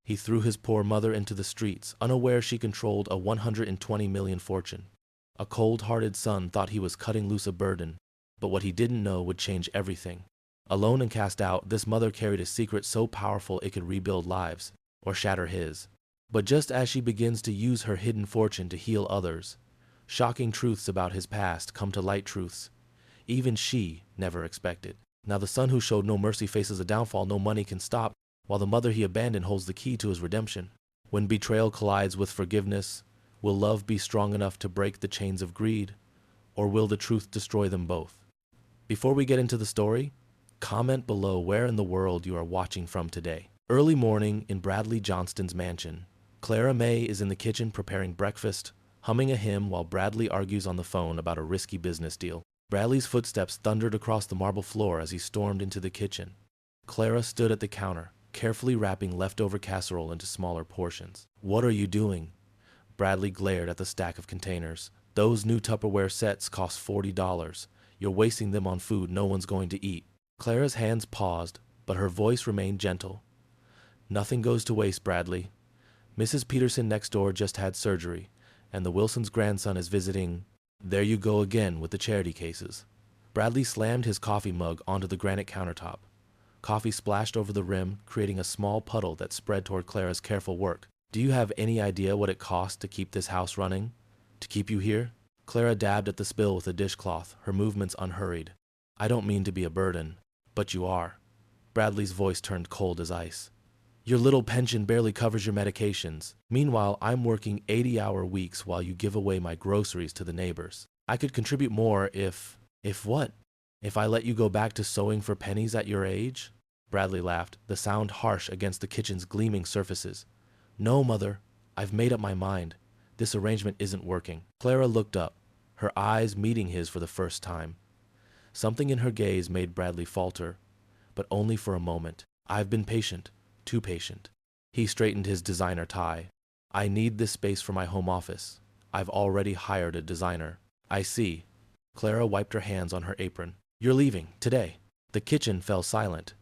He threw his poor mother into the streets, unaware she controlled a 120 million fortune. A cold-hearted son thought he was cutting loose a burden, but what he didn't know would change everything. Alone and cast out, this mother carried a secret so powerful it could rebuild lives, or shatter his. But just as she begins to use her hidden fortune to heal others, shocking truths about his past come to light, truths even she never expected. Now the son who showed no mercy faces a downfall no money can stop, while the mother he abandoned holds the key to his redemption. When betrayal collides with forgiveness, will love be strong enough to break the chains of greed, or will the truth destroy them both? Before we get into the story, comment below where in the world you are watching from today. Early morning in Bradley Johnston's mansion. Clara May is in the kitchen preparing breakfast, humming a hymn while Bradley argues on the phone about a risky business deal. Bradley's footsteps thundered across the marble floor as he stormed into the kitchen. Clara stood at the counter, carefully wrapping leftover casserole into smaller portions. "What are you doing?" Bradley glared at the stack of containers. "Those new Tupperware sets cost $40. You're wasting them on food no one's going to eat." Clara's hands paused, but her voice remained gentle. "Nothing goes to waste, Bradley. Mrs. Peterson next door just had surgery, and the Wilsons' grandson is visiting. There you go again with the charity cases." Bradley slammed his coffee mug onto the granite countertop. Coffee splashed over the rim, creating a small puddle that spread toward Clara's careful work. "Do you have any idea what it costs to keep this house running? To keep you here?" Clara dabbed at the spill with a dishcloth, her movements unhurried. "I don't mean to be a burden, but you are." Bradley's voice turned cold as ice. "Your little pension barely covers your medications. Meanwhile, I'm working 80-hour weeks while you give away my groceries to the neighbors. I could contribute more if what? If I let you go back to sewing for pennies at your age?" Bradley laughed, the sound harsh against the kitchen's gleaming surfaces. "No, Mother. I've made up my mind. This arrangement isn't working." Clara looked up, her eyes meeting his for the first time. Something in her gaze made Bradley falter, but only for a moment. "I've been patient. Too patient." He straightened his designer tie. "I need this space for my home office. I've already hired a designer." "I see." Clara wiped her hands on her apron. "You're leaving, today." The kitchen fell silent.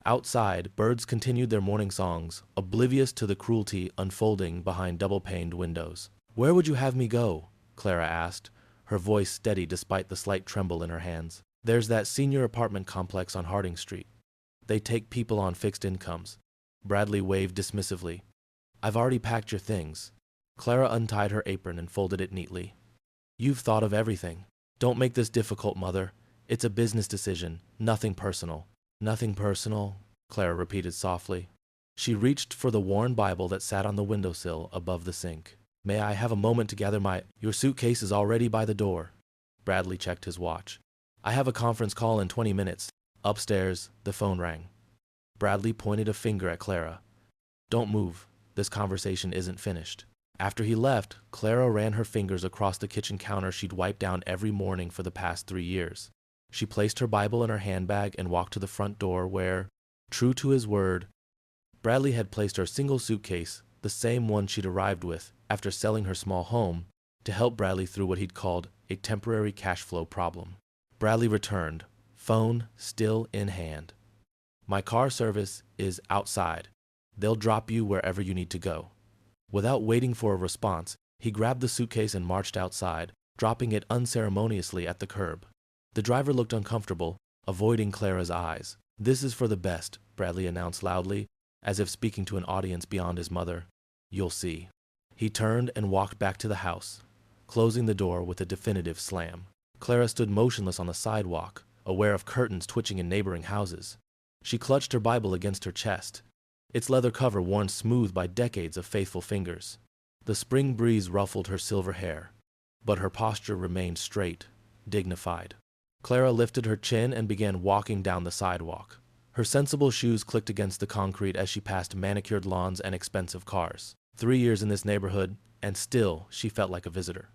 Outside, birds continued their morning songs, oblivious to the cruelty unfolding behind double-paned windows. "Where would you have me go?" Clara asked, her voice steady despite the slight tremble in her hands. "There's that senior apartment complex on Harding Street. They take people on fixed incomes." Bradley waved dismissively. "I've already packed your things." Clara untied her apron and folded it neatly. "You've thought of everything. Don't make this difficult, Mother. It's a business decision, nothing personal." "Nothing personal," Clara repeated softly. She reached for the worn Bible that sat on the windowsill above the sink. "May I have a moment to gather my—" "Your suitcase is already by the door." Bradley checked his watch. "I have a conference call in 20 minutes. Upstairs." The phone rang. Bradley pointed a finger at Clara. "Don't move. This conversation isn't finished." After he left, Clara ran her fingers across the kitchen counter she'd wiped down every morning for the past 3 years. She placed her Bible in her handbag and walked to the front door where, true to his word, Bradley had placed her single suitcase, the same one she'd arrived with after selling her small home, to help Bradley through what he'd called a temporary cash flow problem. Bradley returned, phone still in hand. "My car service is outside. They'll drop you wherever you need to go." Without waiting for a response, he grabbed the suitcase and marched outside, dropping it unceremoniously at the curb. The driver looked uncomfortable, avoiding Clara's eyes. "This is for the best," Bradley announced loudly, as if speaking to an audience beyond his mother. "You'll see." He turned and walked back to the house, closing the door with a definitive slam. Clara stood motionless on the sidewalk, aware of curtains twitching in neighboring houses. She clutched her Bible against her chest, its leather cover worn smooth by decades of faithful fingers. The spring breeze ruffled her silver hair, but her posture remained straight, dignified. Clara lifted her chin and began walking down the sidewalk. Her sensible shoes clicked against the concrete as she passed manicured lawns and expensive cars. 3 years in this neighborhood, and still she felt like a visitor.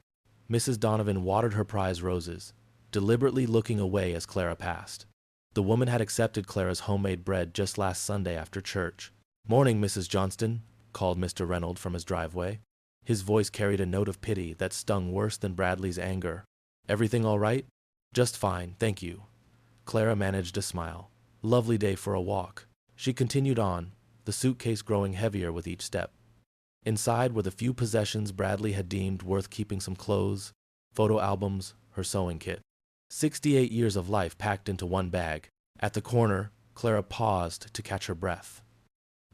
Mrs. Donovan watered her prize roses, deliberately looking away as Clara passed. The woman had accepted Clara's homemade bread just last Sunday after church. "Morning, Mrs. Johnston," called Mr. Reynolds from his driveway. His voice carried a note of pity that stung worse than Bradley's anger. "Everything all right?" "Just fine, thank you." Clara managed a smile. "Lovely day for a walk." She continued on, the suitcase growing heavier with each step. Inside were the few possessions Bradley had deemed worth keeping: some clothes, photo albums, her sewing kit. 68 years of life packed into one bag. At the corner, Clara paused to catch her breath.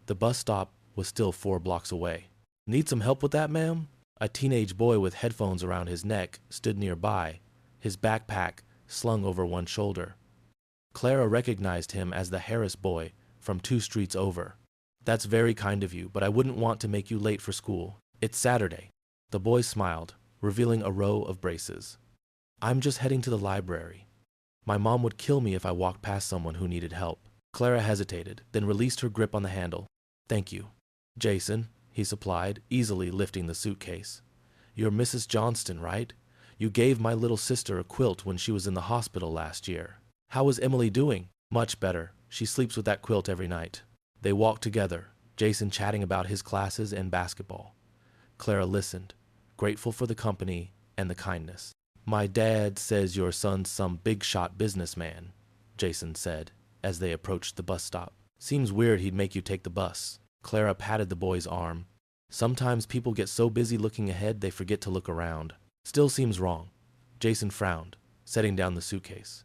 The bus stop was still 4 blocks away. "Need some help with that, ma'am?" A teenage boy with headphones around his neck stood nearby, his backpack slung over one shoulder. Clara recognized him as the Harris boy from 2 streets over. "That's very kind of you, but I wouldn't want to make you late for school. It's Saturday." The boy smiled, revealing a row of braces. "I'm just heading to the library. My mom would kill me if I walked past someone who needed help." Clara hesitated, then released her grip on the handle. "Thank you." "Jason," he supplied, easily lifting the suitcase. "You're Mrs. Johnston, right? You gave my little sister a quilt when she was in the hospital last year. How is Emily doing?" "Much better. She sleeps with that quilt every night." They walked together, Jason chatting about his classes and basketball. Clara listened, grateful for the company and the kindness. "My dad says your son's some big-shot businessman," Jason said, as they approached the bus stop. "Seems weird he'd make you take the bus." Clara patted the boy's arm. "Sometimes people get so busy looking ahead they forget to look around. Still seems wrong." Jason frowned, setting down the suitcase.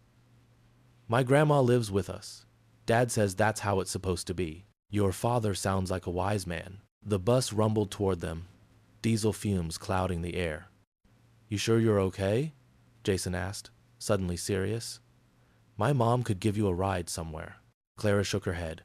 "My grandma lives with us. Dad says that's how it's supposed to be. Your father sounds like a wise man." The bus rumbled toward them, diesel fumes clouding the air. "You sure you're okay?" Jason asked, suddenly serious. "My mom could give you a ride somewhere." Clara shook her head.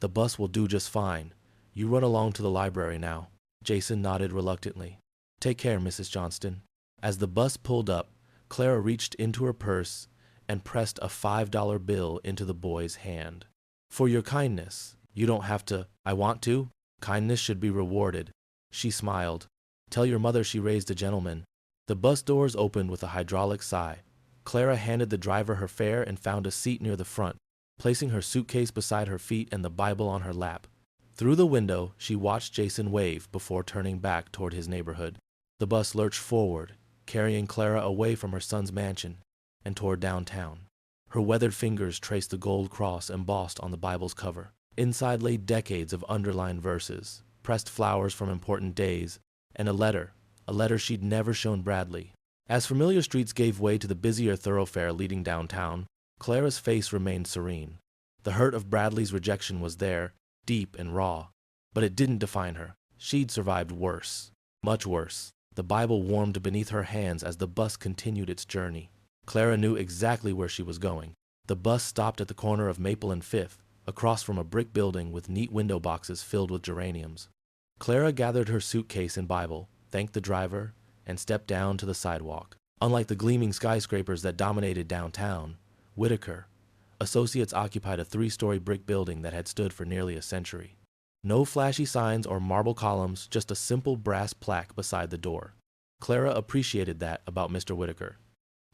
"The bus will do just fine. You run along to the library now." Jason nodded reluctantly. "Take care, Mrs. Johnston." As the bus pulled up, Clara reached into her purse and pressed a $5 bill into the boy's hand. "For your kindness. You don't have to." "I want to. Kindness should be rewarded." She smiled. "Tell your mother she raised a gentleman." The bus doors opened with a hydraulic sigh. Clara handed the driver her fare and found a seat near the front, placing her suitcase beside her feet and the Bible on her lap. Through the window, she watched Jason wave before turning back toward his neighborhood. The bus lurched forward, carrying Clara away from her son's mansion and toward downtown. Her weathered fingers traced the gold cross embossed on the Bible's cover. Inside lay decades of underlined verses, pressed flowers from important days, and a letter she'd never shown Bradley. As familiar streets gave way to the busier thoroughfare leading downtown, Clara's face remained serene. The hurt of Bradley's rejection was there, deep and raw, but it didn't define her. She'd survived worse, much worse. The Bible warmed beneath her hands as the bus continued its journey. Clara knew exactly where she was going. The bus stopped at the corner of Maple and Fifth, across from a brick building with neat window boxes filled with geraniums. Clara gathered her suitcase and Bible, thanked the driver, and stepped down to the sidewalk. Unlike the gleaming skyscrapers that dominated downtown, Whitaker Associates occupied a 3-story brick building that had stood for nearly a century. No flashy signs or marble columns, just a simple brass plaque beside the door. Clara appreciated that about Mr. Whitaker.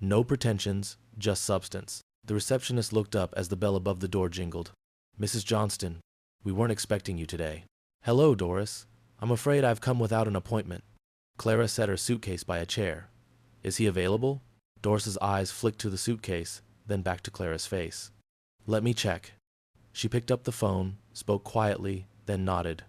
No pretensions, just substance. The receptionist looked up as the bell above the door jingled. "Mrs. Johnston, we weren't expecting you today." "Hello, Doris. I'm afraid I've come without an appointment." Clara set her suitcase by a chair. "Is he available?" Doris's eyes flicked to the suitcase, then back to Clara's face. "Let me check." She picked up the phone, spoke quietly, then nodded.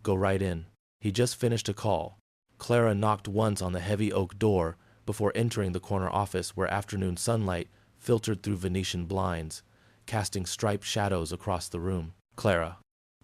"Go right in. He just finished a call." Clara knocked once on the heavy oak door before entering the corner office where afternoon sunlight filtered through Venetian blinds, casting striped shadows across the room. "Clara."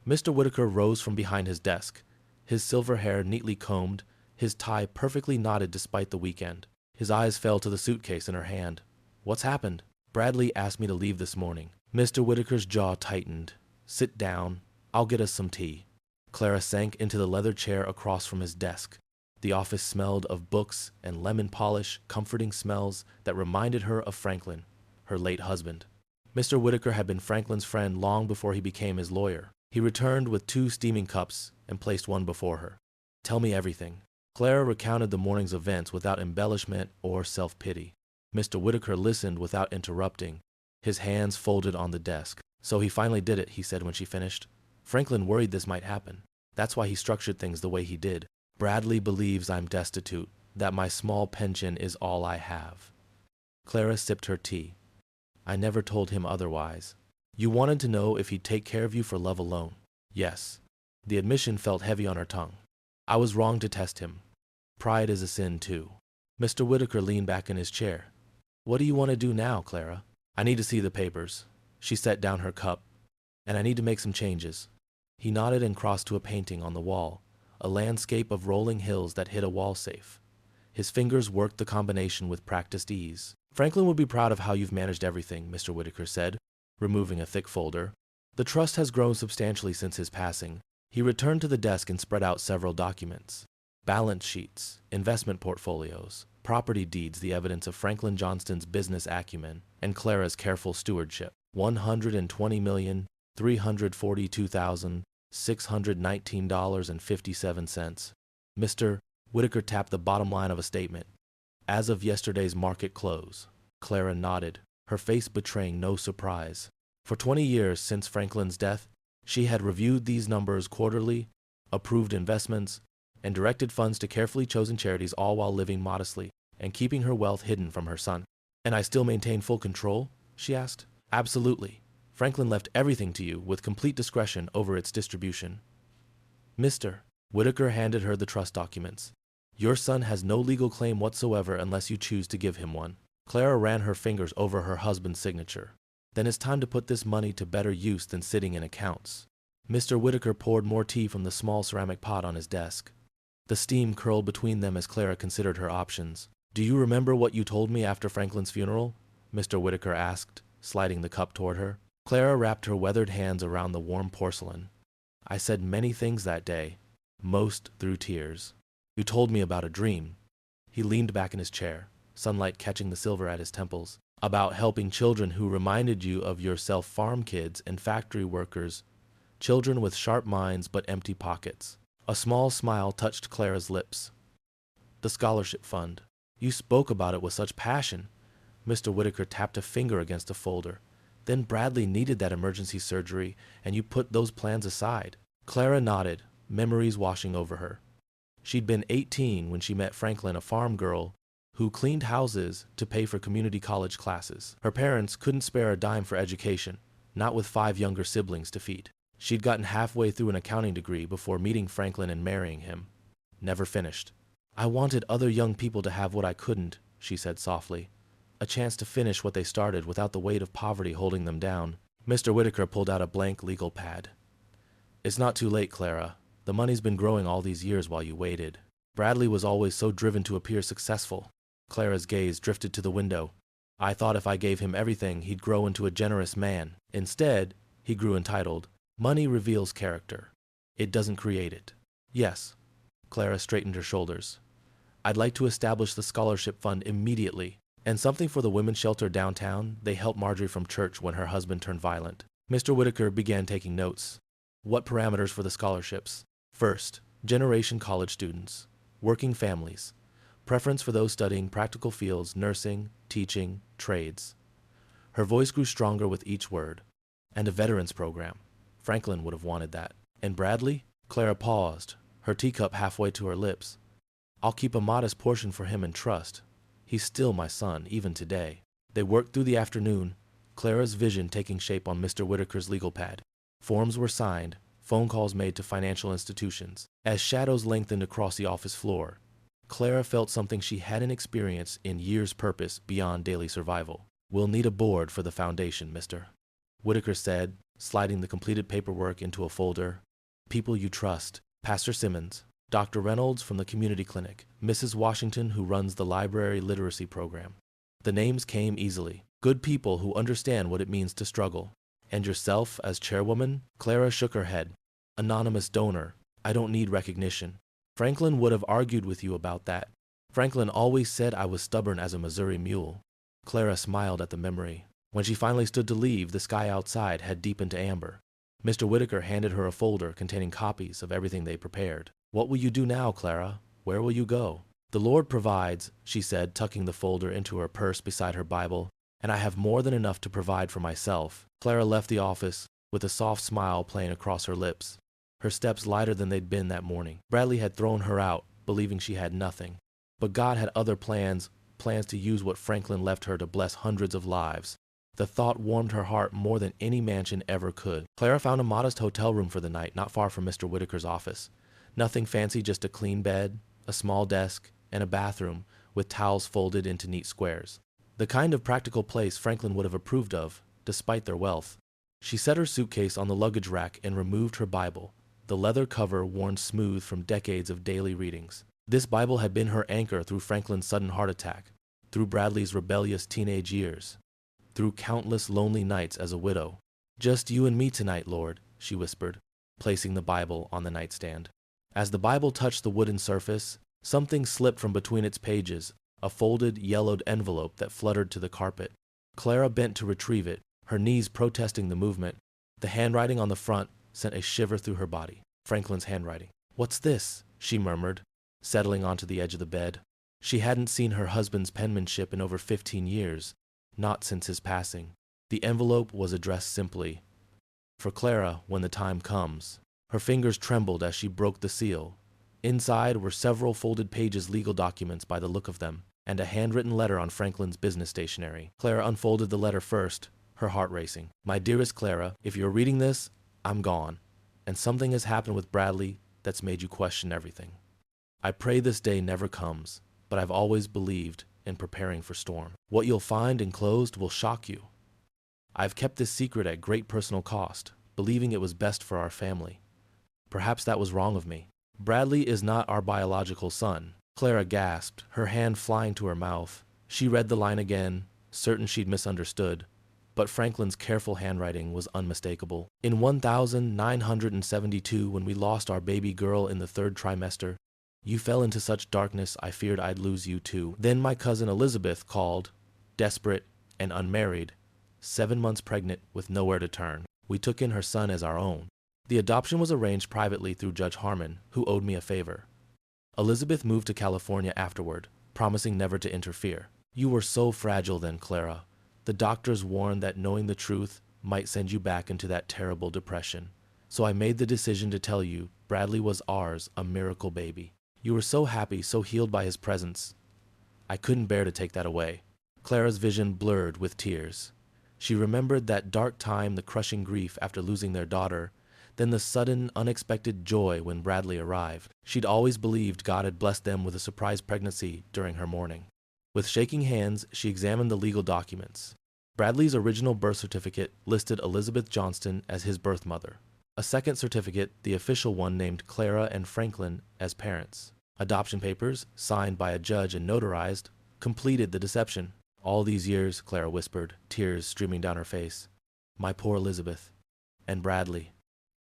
Mr. Whitaker rose from behind his desk, his silver hair neatly combed, his tie perfectly knotted despite the weekend. His eyes fell to the suitcase in her hand. "What's happened?" "Bradley asked me to leave this morning." Mr. Whitaker's jaw tightened. "Sit down. I'll get us some tea." Clara sank into the leather chair across from his desk. The office smelled of books and lemon polish, comforting smells that reminded her of Franklin, her late husband. Mr. Whitaker had been Franklin's friend long before he became his lawyer. He returned with 2 steaming cups and placed one before her. "Tell me everything." Clara recounted the morning's events without embellishment or self-pity. Mr. Whitaker listened without interrupting, his hands folded on the desk. "So he finally did it," he said when she finished. "Franklin worried this might happen. That's why he structured things the way he did. Bradley believes I'm destitute, that my small pension is all I have." Clara sipped her tea. "I never told him otherwise. You wanted to know if he'd take care of you for love alone." Yes. The admission felt heavy on her tongue. I was wrong to test him. Pride is a sin, too. Mr. Whitaker leaned back in his chair. What do you want to do now, Clara? I need to see the papers. She set down her cup. And I need to make some changes. He nodded and crossed to a painting on the wall, a landscape of rolling hills that hid a wall safe. His fingers worked the combination with practiced ease. Franklin would be proud of how you've managed everything, Mr. Whitaker said, removing a thick folder. The trust has grown substantially since his passing. He returned to the desk and spread out several documents. Balance sheets, investment portfolios, property deeds, the evidence of Franklin Johnston's business acumen and Clara's careful stewardship. $120,342,619.57. Mr. Whitaker tapped the bottom line of a statement. As of yesterday's market close. Clara nodded, her face betraying no surprise. For 20 years since Franklin's death, she had reviewed these numbers quarterly, approved investments, and directed funds to carefully chosen charities, all while living modestly and keeping her wealth hidden from her son. And I still maintain full control? She asked. Absolutely. Franklin left everything to you with complete discretion over its distribution. Mr. Whitaker handed her the trust documents. Your son has no legal claim whatsoever unless you choose to give him one. Clara ran her fingers over her husband's signature. Then it's time to put this money to better use than sitting in accounts. Mr. Whitaker poured more tea from the small ceramic pot on his desk. The steam curled between them as Clara considered her options. Do you remember what you told me after Franklin's funeral? Mr. Whitaker asked, sliding the cup toward her. Clara wrapped her weathered hands around the warm porcelain. I said many things that day, most through tears. You told me about a dream. He leaned back in his chair, sunlight catching the silver at his temples. About helping children who reminded you of yourself, farm kids and factory workers, children with sharp minds but empty pockets. A small smile touched Clara's lips. The scholarship fund. You spoke about it with such passion. Mr. Whitaker tapped a finger against a folder. Then Bradley needed that emergency surgery, and you put those plans aside. Clara nodded, memories washing over her. She'd been 18 when she met Franklin, a farm girl who cleaned houses to pay for community college classes. Her parents couldn't spare a dime for education, not with 5 younger siblings to feed. She'd gotten halfway through an accounting degree before meeting Franklin and marrying him. Never finished. I wanted other young people to have what I couldn't, she said softly. A chance to finish what they started without the weight of poverty holding them down. Mr. Whitaker pulled out a blank legal pad. It's not too late, Clara. The money's been growing all these years while you waited. Bradley was always so driven to appear successful. Clara's gaze drifted to the window. I thought if I gave him everything, he'd grow into a generous man. Instead, he grew entitled. Money reveals character. It doesn't create it. Yes. Clara straightened her shoulders. I'd like to establish the scholarship fund immediately. And something for the women's shelter downtown. They helped Marjorie from church when her husband turned violent. Mr. Whitaker began taking notes. What parameters for the scholarships? First, generation college students, working families, preference for those studying practical fields, nursing, teaching, trades. Her voice grew stronger with each word. And a veterans program. Franklin would have wanted that. And Bradley? Clara paused, her teacup halfway to her lips. I'll keep a modest portion for him in trust. He's still my son, even today. They worked through the afternoon, Clara's vision taking shape on Mr. Whitaker's legal pad. Forms were signed, phone calls made to financial institutions. As shadows lengthened across the office floor, Clara felt something she hadn't experienced in years' purpose beyond daily survival. We'll need a board for the foundation, Mr. Whitaker said, sliding the completed paperwork into a folder. People you trust. Pastor Simmons, Dr. Reynolds from the community clinic, Mrs. Washington who runs the library literacy program. The names came easily. Good people who understand what it means to struggle. And yourself as chairwoman? Clara shook her head. Anonymous donor. I don't need recognition. Franklin would have argued with you about that. Franklin always said I was stubborn as a Missouri mule. Clara smiled at the memory. When she finally stood to leave, the sky outside had deepened to amber. Mr. Whitaker handed her a folder containing copies of everything they prepared. What will you do now, Clara? Where will you go? The Lord provides, she said, tucking the folder into her purse beside her Bible, and I have more than enough to provide for myself. Clara left the office with a soft smile playing across her lips, her steps lighter than they'd been that morning. Bradley had thrown her out, believing she had nothing. But God had other plans to use what Franklin left her to bless hundreds of lives. The thought warmed her heart more than any mansion ever could. Clara found a modest hotel room for the night, not far from Mr. Whitaker's office. Nothing fancy, just a clean bed, a small desk, and a bathroom with towels folded into neat squares. The kind of practical place Franklin would have approved of, despite their wealth. She set her suitcase on the luggage rack and removed her Bible, the leather cover worn smooth from decades of daily readings. This Bible had been her anchor through Franklin's sudden heart attack, through Bradley's rebellious teenage years, through countless lonely nights as a widow. "Just you and me tonight, Lord," she whispered, placing the Bible on the nightstand. As the Bible touched the wooden surface, something slipped from between its pages, a folded, yellowed envelope that fluttered to the carpet. Clara bent to retrieve it, her knees protesting the movement. The handwriting on the front sent a shiver through her body. Franklin's handwriting. "What's this?" she murmured, settling onto the edge of the bed. She hadn't seen her husband's penmanship in over 15 years, not since his passing. The envelope was addressed simply, "For Clara, when the time comes." Her fingers trembled as she broke the seal. Inside were several folded pages, legal documents by the look of them, and a handwritten letter on Franklin's business stationery. Clara unfolded the letter first, her heart racing. "My dearest Clara, if you're reading this, I'm gone, and something has happened with Bradley that's made you question everything. I pray this day never comes, but I've always believed in preparing for storm. What you'll find enclosed will shock you. I've kept this secret at great personal cost, believing it was best for our family. Perhaps that was wrong of me. Bradley is not our biological son." Clara gasped, her hand flying to her mouth. She read the line again, certain she'd misunderstood, but Franklin's careful handwriting was unmistakable. "In 1972, when we lost our baby girl in the 3rd trimester, you fell into such darkness I feared I'd lose you too. Then my cousin Elizabeth called, desperate and unmarried, 7 months pregnant with nowhere to turn. We took in her son as our own. The adoption was arranged privately through Judge Harmon, who owed me a favor. Elizabeth moved to California afterward, promising never to interfere. You were so fragile then, Clara. The doctors warned that knowing the truth might send you back into that terrible depression. So I made the decision to tell you Bradley was ours, a miracle baby. You were so happy, so healed by his presence. I couldn't bear to take that away." Clara's vision blurred with tears. She remembered that dark time, the crushing grief after losing their daughter, then the sudden, unexpected joy when Bradley arrived. She'd always believed God had blessed them with a surprise pregnancy during her mourning. With shaking hands, she examined the legal documents. Bradley's original birth certificate listed Elizabeth Johnston as his birth mother. A second certificate, the official one, named Clara and Franklin as parents. Adoption papers, signed by a judge and notarized, completed the deception. "All these years," Clara whispered, tears streaming down her face. "My poor Elizabeth. And Bradley."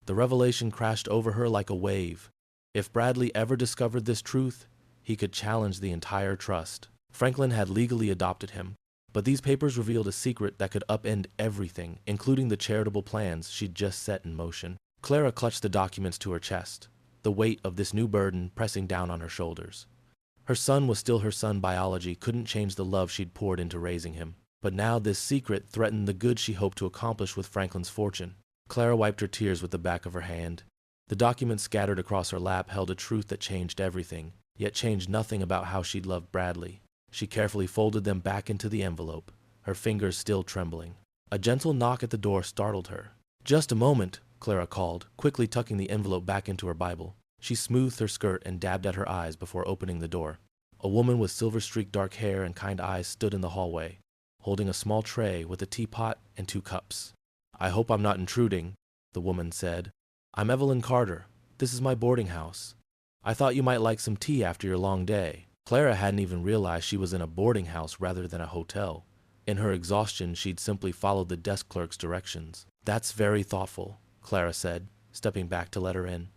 The revelation crashed over her like a wave. If Bradley ever discovered this truth, he could challenge the entire trust. Franklin had legally adopted him, but these papers revealed a secret that could upend everything, including the charitable plans she'd just set in motion. Clara clutched the documents to her chest, the weight of this new burden pressing down on her shoulders. Her son was still her son. Biology couldn't change the love she'd poured into raising him. But now this secret threatened the good she hoped to accomplish with Franklin's fortune. Clara wiped her tears with the back of her hand. The documents scattered across her lap held a truth that changed everything, yet changed nothing about how she'd loved Bradley. She carefully folded them back into the envelope, her fingers still trembling. A gentle knock at the door startled her. "Just a moment," Clara called, quickly tucking the envelope back into her Bible. She smoothed her skirt and dabbed at her eyes before opening the door. A woman with silver-streaked dark hair and kind eyes stood in the hallway, holding a small tray with a teapot and 2 cups. "I hope I'm not intruding," the woman said. "I'm Evelyn Carter. This is my boarding house. I thought you might like some tea after your long day." Clara hadn't even realized she was in a boarding house rather than a hotel. In her exhaustion, she'd simply followed the desk clerk's directions. "That's very thoughtful," Clara said, stepping back to let her in.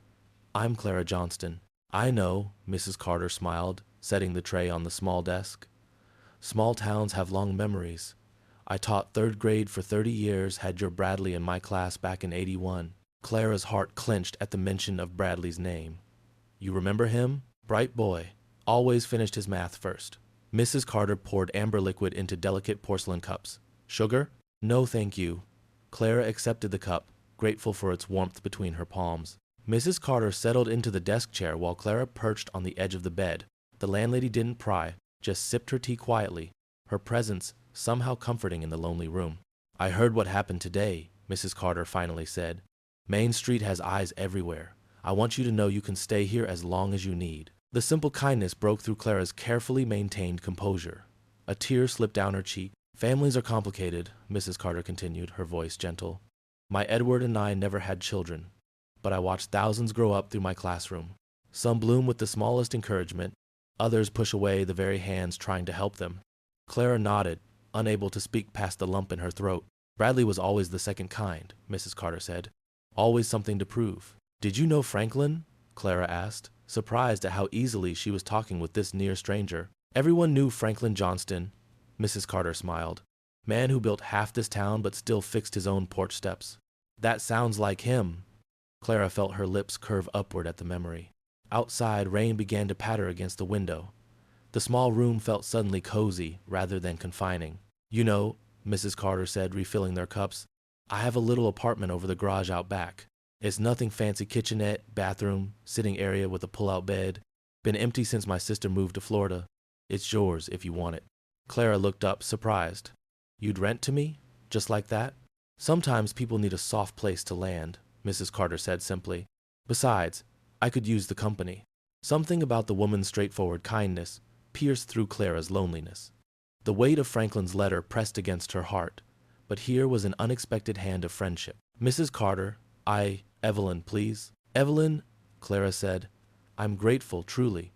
"I'm Clara Johnston." "I know," Mrs. Carter smiled, setting the tray on the small desk. "Small towns have long memories. I taught 3rd grade for 30 years, had your Bradley in my class back in '81. Clara's heart clenched at the mention of Bradley's name. "You remember him? Bright boy. Always finished his math first." Mrs. Carter poured amber liquid into delicate porcelain cups. "Sugar?" "No, thank you." Clara accepted the cup, grateful for its warmth between her palms. Mrs. Carter settled into the desk chair while Clara perched on the edge of the bed. The landlady didn't pry, just sipped her tea quietly, her presence somehow comforting in the lonely room. I heard what happened today, Mrs. Carter finally said. Main Street has eyes everywhere. I want you to know you can stay here as long as you need. The simple kindness broke through Clara's carefully maintained composure. A tear slipped down her cheek. Families are complicated, Mrs. Carter continued, her voice gentle. My Edward and I never had children, but I watched thousands grow up through my classroom. Some bloom with the smallest encouragement, others push away the very hands trying to help them. Clara nodded, unable to speak past the lump in her throat. Bradley was always the second kind, Mrs. Carter said. Always something to prove. Did you know Franklin? Clara asked, surprised at how easily she was talking with this near stranger. Everyone knew Franklin Johnston, Mrs. Carter smiled. Man who built half this town but still fixed his own porch steps. That sounds like him. Clara felt her lips curve upward at the memory. Outside, rain began to patter against the window. The small room felt suddenly cozy rather than confining. You know, Mrs. Carter said, refilling their cups, I have a little apartment over the garage out back. It's nothing fancy, kitchenette, bathroom, sitting area with a pull-out bed. Been empty since my sister moved to Florida. It's yours if you want it. Clara looked up, surprised. You'd rent to me? Just like that? Sometimes people need a soft place to land, Mrs. Carter said simply. Besides, I could use the company. Something about the woman's straightforward kindness pierced through Clara's loneliness. The weight of Franklin's letter pressed against her heart, but here was an unexpected hand of friendship. Mrs. Carter, Evelyn, please. Evelyn, Clara said, I'm grateful, truly,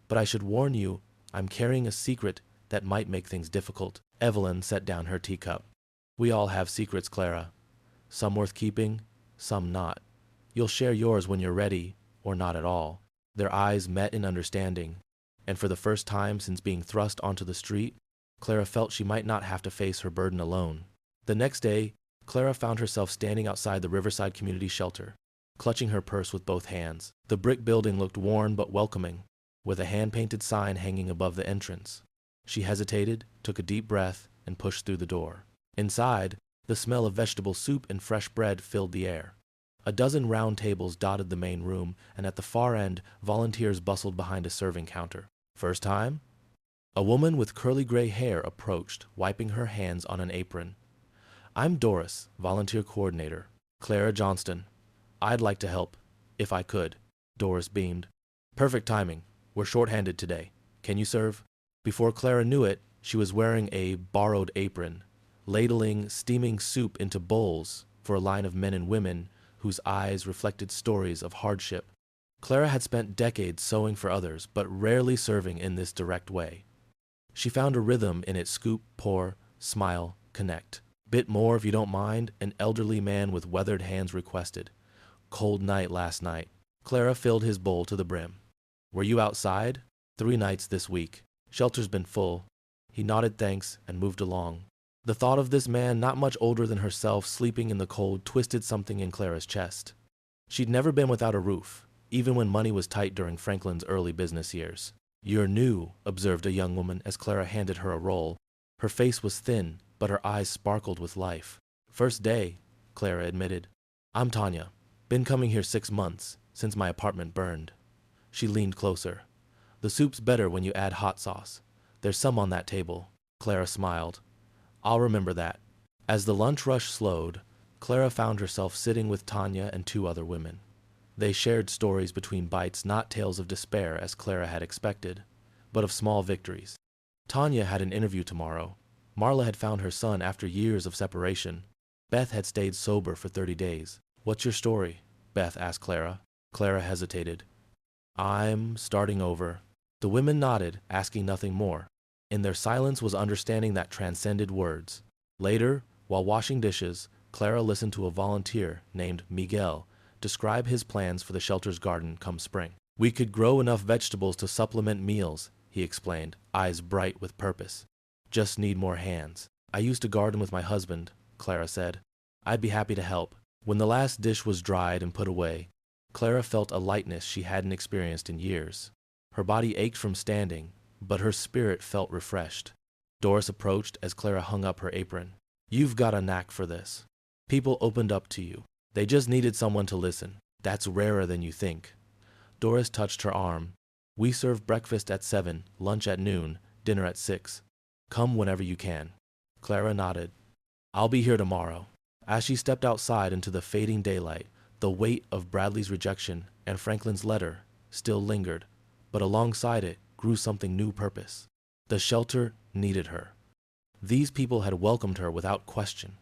but I should warn you, I'm carrying a secret that might make things difficult. Evelyn set down her teacup. We all have secrets, Clara. Some worth keeping, some not. You'll share yours when you're ready, or not at all. Their eyes met in understanding, and for the first time since being thrust onto the street, Clara felt she might not have to face her burden alone. The next day, Clara found herself standing outside the Riverside Community Shelter, clutching her purse with both hands. The brick building looked worn but welcoming, with a hand-painted sign hanging above the entrance. She hesitated, took a deep breath, and pushed through the door. Inside, the smell of vegetable soup and fresh bread filled the air. A dozen round tables dotted the main room, and at the far end, volunteers bustled behind a serving counter. First time? A woman with curly gray hair approached, wiping her hands on an apron. I'm Doris, volunteer coordinator. Clara Johnston. I'd like to help, if I could. Doris beamed. Perfect timing. We're short-handed today. Can you serve? Before Clara knew it, she was wearing a borrowed apron, ladling steaming soup into bowls for a line of men and women whose eyes reflected stories of hardship. Clara had spent decades sewing for others, but rarely serving in this direct way. She found a rhythm in its scoop, pour, smile, connect. Bit more if you don't mind, an elderly man with weathered hands requested. Cold night last night. Clara filled his bowl to the brim. Were you outside? 3 nights this week. Shelter's been full. He nodded thanks and moved along. The thought of this man, not much older than herself, sleeping in the cold, twisted something in Clara's chest. She'd never been without a roof, even when money was tight during Franklin's early business years. You're new, observed a young woman as Clara handed her a roll. Her face was thin, but her eyes sparkled with life. First day, Clara admitted. I'm Tanya. Been coming here 6 months, since my apartment burned. She leaned closer. The soup's better when you add hot sauce. There's some on that table. Clara smiled. I'll remember that. As the lunch rush slowed, Clara found herself sitting with Tanya and 2 other women. They shared stories between bites, not tales of despair as Clara had expected, but of small victories. Tanya had an interview tomorrow. Marla had found her son after years of separation. Beth had stayed sober for 30 days. What's your story? Beth asked Clara. Clara hesitated. I'm starting over. The women nodded, asking nothing more. In their silence was understanding that transcended words. Later, while washing dishes, Clara listened to a volunteer named Miguel describe his plans for the shelter's garden come spring. We could grow enough vegetables to supplement meals, he explained, eyes bright with purpose. Just need more hands. I used to garden with my husband, Clara said. I'd be happy to help. When the last dish was dried and put away, Clara felt a lightness she hadn't experienced in years. Her body ached from standing, but her spirit felt refreshed. Doris approached as Clara hung up her apron. You've got a knack for this. People opened up to you. They just needed someone to listen. That's rarer than you think. Doris touched her arm. We serve breakfast at 7, lunch at noon, dinner at 6. Come whenever you can. Clara nodded. I'll be here tomorrow. As she stepped outside into the fading daylight, the weight of Bradley's rejection and Franklin's letter still lingered, but alongside it grew something new purpose. The shelter needed her. These people had welcomed her without question,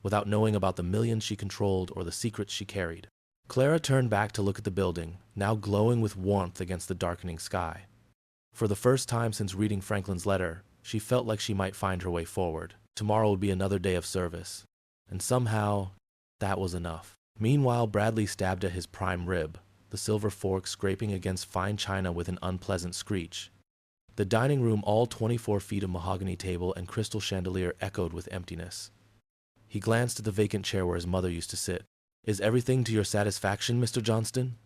without knowing about the millions she controlled or the secrets she carried. Clara turned back to look at the building, now glowing with warmth against the darkening sky. For the first time since reading Franklin's letter, she felt like she might find her way forward. Tomorrow would be another day of service. And somehow, that was enough. Meanwhile, Bradley stabbed at his prime rib, the silver fork scraping against fine china with an unpleasant screech. The dining room, all 24 feet of mahogany table and crystal chandelier, echoed with emptiness. He glanced at the vacant chair where his mother used to sit. "Is everything to your satisfaction, Mr. Johnston?"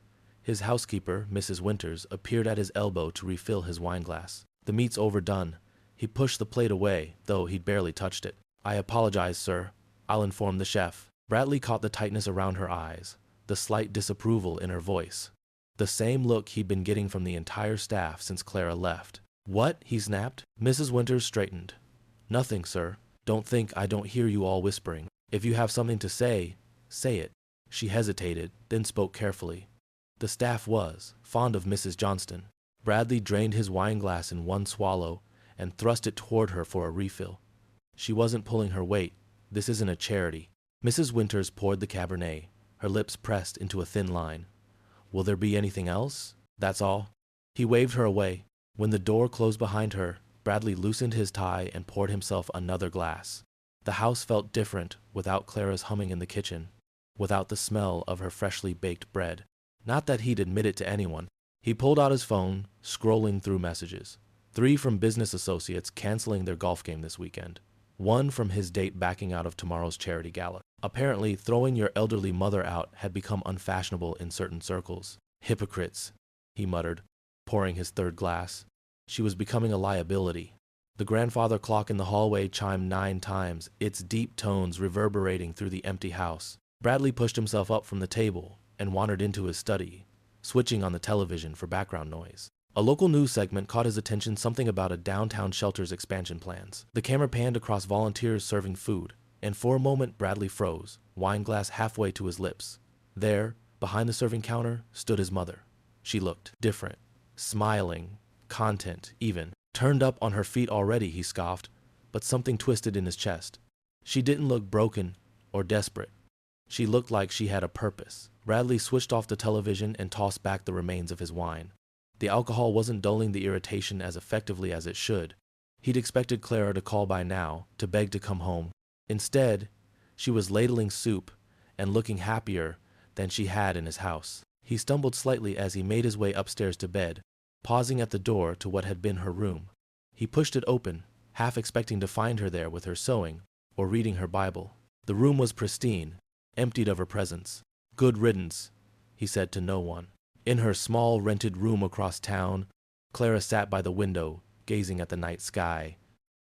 His housekeeper, Mrs. Winters, appeared at his elbow to refill his wineglass. "The meat's overdone." He pushed the plate away, though he'd barely touched it. "I apologize, sir. I'll inform the chef." Bradley caught the tightness around her eyes, the slight disapproval in her voice. The same look he'd been getting from the entire staff since Clara left. "What?" he snapped. Mrs. Winters straightened. "Nothing, sir. Don't think I don't hear you all whispering. If you have something to say, say it." She hesitated, then spoke carefully. The staff was fond of Mrs. Johnston. Bradley drained his wineglass in one swallow and thrust it toward her for a refill. "She wasn't pulling her weight. This isn't a charity." Mrs. Winters poured the Cabernet, her lips pressed into a thin line. "Will there be anything else? That's all?" He waved her away. When the door closed behind her, Bradley loosened his tie and poured himself another glass. The house felt different without Clara's humming in the kitchen, without the smell of her freshly baked bread. Not that he'd admit it to anyone. He pulled out his phone, scrolling through messages. 3 from business associates canceling their golf game this weekend. 1 from his date backing out of tomorrow's charity gala. Apparently, throwing your elderly mother out had become unfashionable in certain circles. "Hypocrites," he muttered, pouring his third glass. She was becoming a liability. The grandfather clock in the hallway chimed 9 times, its deep tones reverberating through the empty house. Bradley pushed himself up from the table and wandered into his study, switching on the television for background noise. A local news segment caught his attention, something about a downtown shelter's expansion plans. The camera panned across volunteers serving food, and for a moment Bradley froze, wineglass halfway to his lips. There, behind the serving counter, stood his mother. She looked different, smiling, content even. "Turned up on her feet already," he scoffed, but something twisted in his chest. She didn't look broken or desperate. She looked like she had a purpose. Bradley switched off the television and tossed back the remains of his wine. The alcohol wasn't dulling the irritation as effectively as it should. He'd expected Clara to call by now, to beg to come home. Instead, she was ladling soup and looking happier than she had in his house. He stumbled slightly as he made his way upstairs to bed, pausing at the door to what had been her room. He pushed it open, half expecting to find her there with her sewing or reading her Bible. The room was pristine, emptied of her presence. "Good riddance," he said to no one. In her small rented room across town, Clara sat by the window, gazing at the night sky.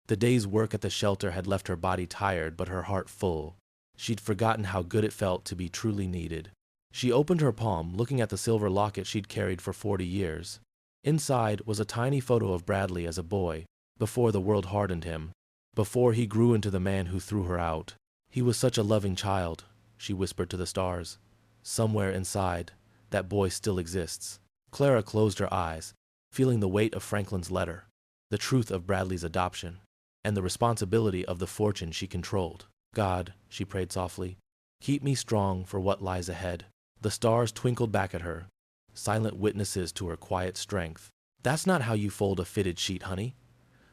The day's work at the shelter had left her body tired but her heart full. She'd forgotten how good it felt to be truly needed. She opened her palm, looking at the silver locket she'd carried for 40 years. Inside was a tiny photo of Bradley as a boy, before the world hardened him, before he grew into the man who threw her out. "He was such a loving child," she whispered to the stars. "Somewhere inside, that boy still exists." Clara closed her eyes, feeling the weight of Franklin's letter, the truth of Bradley's adoption, and the responsibility of the fortune she controlled. "God," she prayed softly, "keep me strong for what lies ahead." The stars twinkled back at her, silent witnesses to her quiet strength. "That's not how you fold a fitted sheet, honey."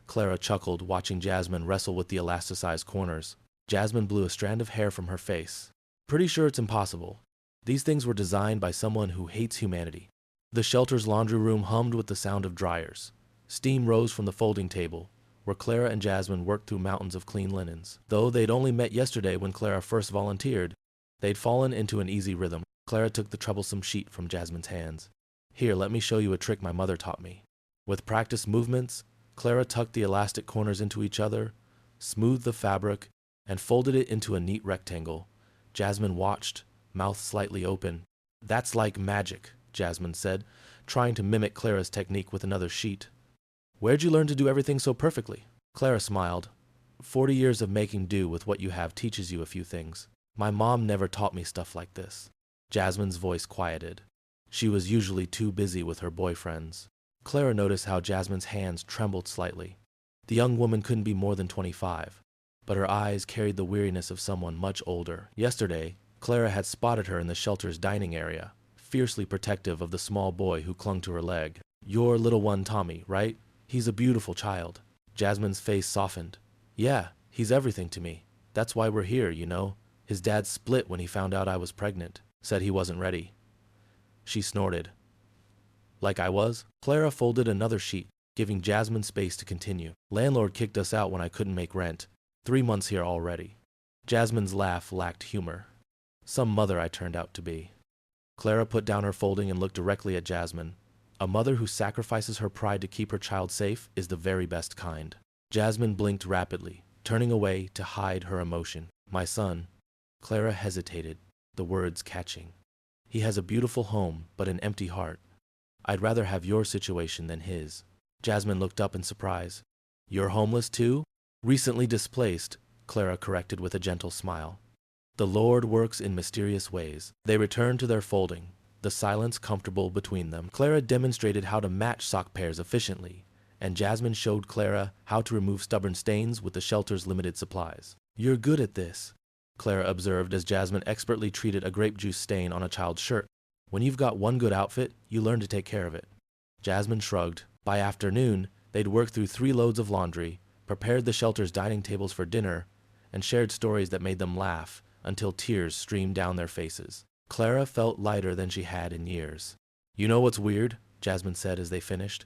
Clara chuckled, watching Jasmine wrestle with the elasticized corners. Jasmine blew a strand of hair from her face. "Pretty sure it's impossible. These things were designed by someone who hates humanity." The shelter's laundry room hummed with the sound of dryers. Steam rose from the folding table, where Clara and Jasmine worked through mountains of clean linens. Though they'd only met yesterday when Clara first volunteered, they'd fallen into an easy rhythm. Clara took the troublesome sheet from Jasmine's hands. "Here, let me show you a trick my mother taught me." With practiced movements, Clara tucked the elastic corners into each other, smoothed the fabric, and folded it into a neat rectangle. Jasmine watched, mouth slightly open. "That's like magic," Jasmine said, trying to mimic Clara's technique with another sheet. "Where'd you learn to do everything so perfectly?" Clara smiled. 40 years of making do with what you have teaches you a few things. My mom never taught me stuff like this. Jasmine's voice quieted. She was usually too busy with her boyfriends. Clara noticed how Jasmine's hands trembled slightly. The young woman couldn't be more than 25, but her eyes carried the weariness of someone much older. Yesterday, Clara had spotted her in the shelter's dining area, fiercely protective of the small boy who clung to her leg. Your little one, Tommy, right? He's a beautiful child. Jasmine's face softened. Yeah, he's everything to me. That's why we're here, you know. His dad split when he found out I was pregnant. Said he wasn't ready. She snorted. Like I was? Clara folded another sheet, giving Jasmine space to continue. Landlord kicked us out when I couldn't make rent. 3 months here already. Jasmine's laugh lacked humor. Some mother I turned out to be. Clara put down her folding and looked directly at Jasmine. A mother who sacrifices her pride to keep her child safe is the very best kind. Jasmine blinked rapidly, turning away to hide her emotion. My son. Clara hesitated, the words catching. He has a beautiful home, but an empty heart. I'd rather have your situation than his. Jasmine looked up in surprise. You're homeless too? Recently displaced, Clara corrected with a gentle smile. The Lord works in mysterious ways. They returned to their folding, the silence comfortable between them. Clara demonstrated how to match sock pairs efficiently, and Jasmine showed Clara how to remove stubborn stains with the shelter's limited supplies. You're good at this, Clara observed as Jasmine expertly treated a grape juice stain on a child's shirt. When you've got one good outfit, you learn to take care of it. Jasmine shrugged. By afternoon, they'd worked through 3 loads of laundry, prepared the shelter's dining tables for dinner, and shared stories that made them laugh until tears streamed down their faces. Clara felt lighter than she had in years. You know what's weird? Jasmine said as they finished.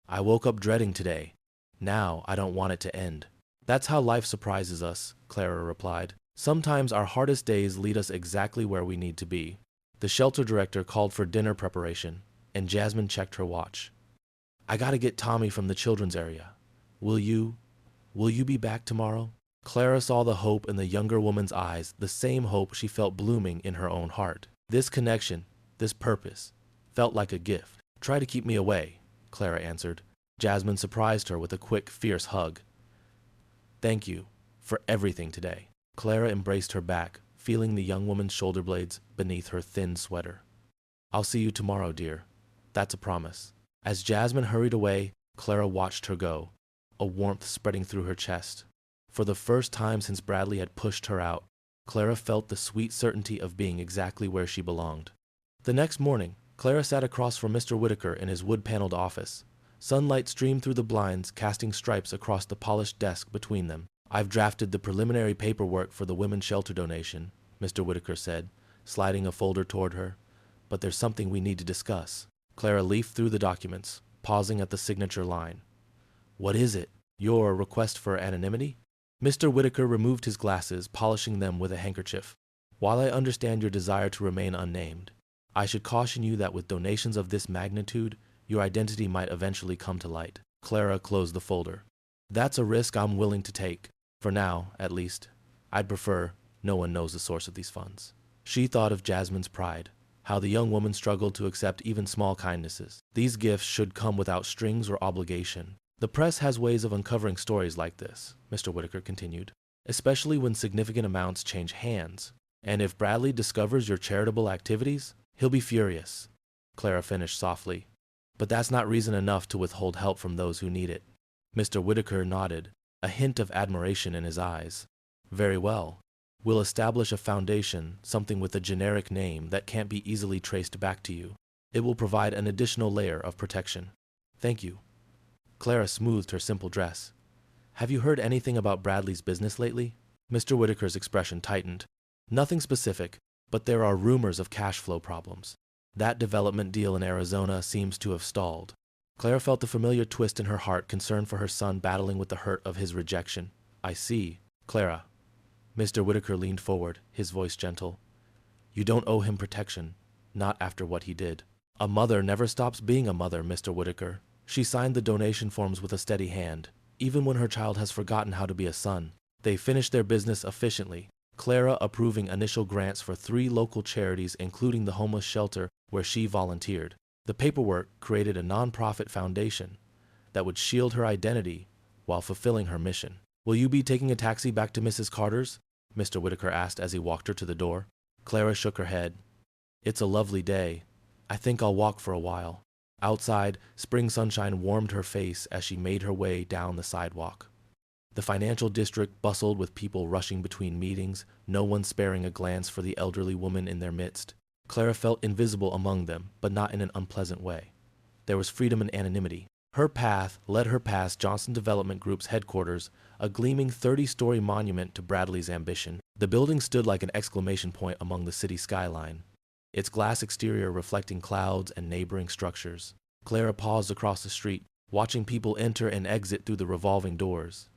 I woke up dreading today. Now I don't want it to end. That's how life surprises us, Clara replied. Sometimes our hardest days lead us exactly where we need to be. The shelter director called for dinner preparation, and Jasmine checked her watch. I gotta get Tommy from the children's area. Will you be back tomorrow? Clara saw the hope in the younger woman's eyes, the same hope she felt blooming in her own heart. This connection, this purpose, felt like a gift. Try to keep me away, Clara answered. Jasmine surprised her with a quick, fierce hug. Thank you for everything today. Clara embraced her back, feeling the young woman's shoulder blades beneath her thin sweater. I'll see you tomorrow, dear. That's a promise. As Jasmine hurried away, Clara watched her go, a warmth spreading through her chest. For the first time since Bradley had pushed her out, Clara felt the sweet certainty of being exactly where she belonged. The next morning, Clara sat across from Mr. Whitaker in his wood-paneled office. Sunlight streamed through the blinds, casting stripes across the polished desk between them. I've drafted the preliminary paperwork for the women's shelter donation, Mr. Whitaker said, sliding a folder toward her. But there's something we need to discuss. Clara leafed through the documents, pausing at the signature line. What is it? Your request for anonymity? Mr. Whitaker removed his glasses, polishing them with a handkerchief. While I understand your desire to remain unnamed, I should caution you that with donations of this magnitude, your identity might eventually come to light. Clara closed the folder. That's a risk I'm willing to take. For now, at least. I'd prefer no one knows the source of these funds. She thought of Jasmine's pride, how the young woman struggled to accept even small kindnesses. These gifts should come without strings or obligation. The press has ways of uncovering stories like this, Mr. Whitaker continued, especially when significant amounts change hands. And if Bradley discovers your charitable activities, he'll be furious, Clara finished softly. But that's not reason enough to withhold help from those who need it. Mr. Whitaker nodded, a hint of admiration in his eyes. Very well. We'll establish a foundation, something with a generic name that can't be easily traced back to you. It will provide an additional layer of protection. Thank you. Clara smoothed her simple dress. Have you heard anything about Bradley's business lately? Mr. Whitaker's expression tightened. Nothing specific, but there are rumors of cash flow problems. That development deal in Arizona seems to have stalled. Clara felt the familiar twist in her heart, concern for her son battling with the hurt of his rejection. I see. Clara. Mr. Whitaker leaned forward, his voice gentle. You don't owe him protection, not after what he did. A mother never stops being a mother, Mr. Whitaker. She signed the donation forms with a steady hand, even when her child has forgotten how to be a son. They finished their business efficiently, Clara approving initial grants for 3 local charities, including the homeless shelter where she volunteered. The paperwork created a nonprofit foundation that would shield her identity while fulfilling her mission. Will you be taking a taxi back to Mrs. Carter's? Mr. Whitaker asked as he walked her to the door. Clara shook her head. It's a lovely day. I think I'll walk for a while. Outside, spring sunshine warmed her face as she made her way down the sidewalk. The financial district bustled with people rushing between meetings, no one sparing a glance for the elderly woman in their midst. Clara felt invisible among them, but not in an unpleasant way. There was freedom and anonymity. Her path led her past Johnson Development Group's headquarters, a gleaming 30-story monument to Bradley's ambition. The building stood like an exclamation point among the city skyline, its glass exterior reflecting clouds and neighboring structures. Clara paused across the street, watching people enter and exit through the revolving doors.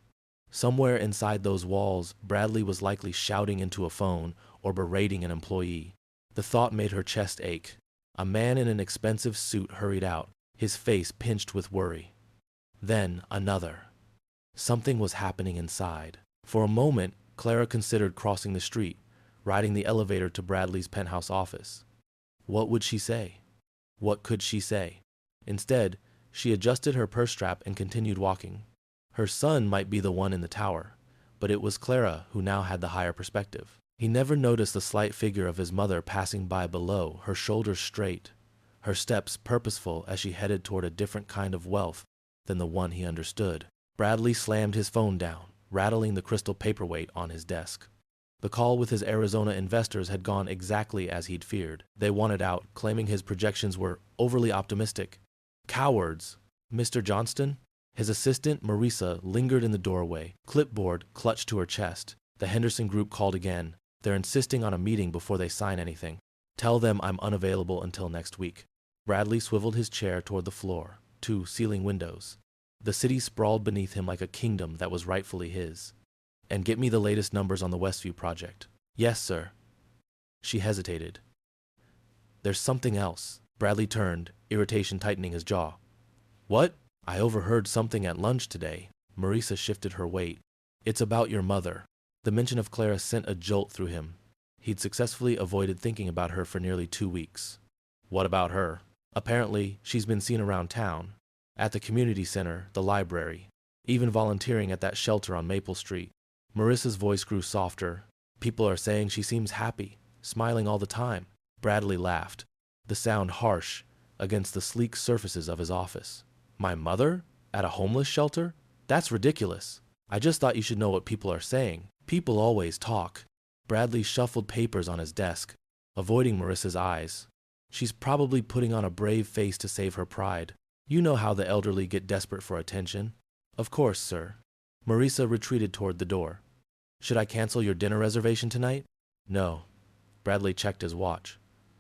Somewhere inside those walls, Bradley was likely shouting into a phone or berating an employee. The thought made her chest ache. A man in an expensive suit hurried out, his face pinched with worry. Then another. Something was happening inside. For a moment, Clara considered crossing the street, riding the elevator to Bradley's penthouse office. What would she say? What could she say? Instead, she adjusted her purse strap and continued walking. Her son might be the one in the tower, but it was Clara who now had the higher perspective. He never noticed the slight figure of his mother passing by below, her shoulders straight, her steps purposeful as she headed toward a different kind of wealth than the one he understood. Bradley slammed his phone down, rattling the crystal paperweight on his desk. The call with his Arizona investors had gone exactly as he'd feared. They wanted out, claiming his projections were overly optimistic. Cowards! Mr. Johnston? His assistant, Marisa, lingered in the doorway, clipboard clutched to her chest. The Henderson group called again. They're insisting on a meeting before they sign anything. Tell them I'm unavailable until next week. Bradley swiveled his chair toward the floor, 2 ceiling windows. The city sprawled beneath him like a kingdom that was rightfully his. And get me the latest numbers on the Westview project. Yes, sir. She hesitated. There's something else. Bradley turned, irritation tightening his jaw. What? I overheard something at lunch today. Marisa shifted her weight. It's about your mother. The mention of Clara sent a jolt through him. He'd successfully avoided thinking about her for nearly 2 weeks. What about her? Apparently, she's been seen around town. At the community center, the library, even volunteering at that shelter on Maple Street. Marissa's voice grew softer. People are saying she seems happy, smiling all the time. Bradley laughed, the sound harsh against the sleek surfaces of his office. My mother? At a homeless shelter? That's ridiculous. I just thought you should know what people are saying. People always talk. Bradley shuffled papers on his desk, avoiding Marissa's eyes. She's probably putting on a brave face to save her pride. You know how the elderly get desperate for attention. Of course, sir. Marisa retreated toward the door. Should I cancel your dinner reservation tonight? No. Bradley checked his watch.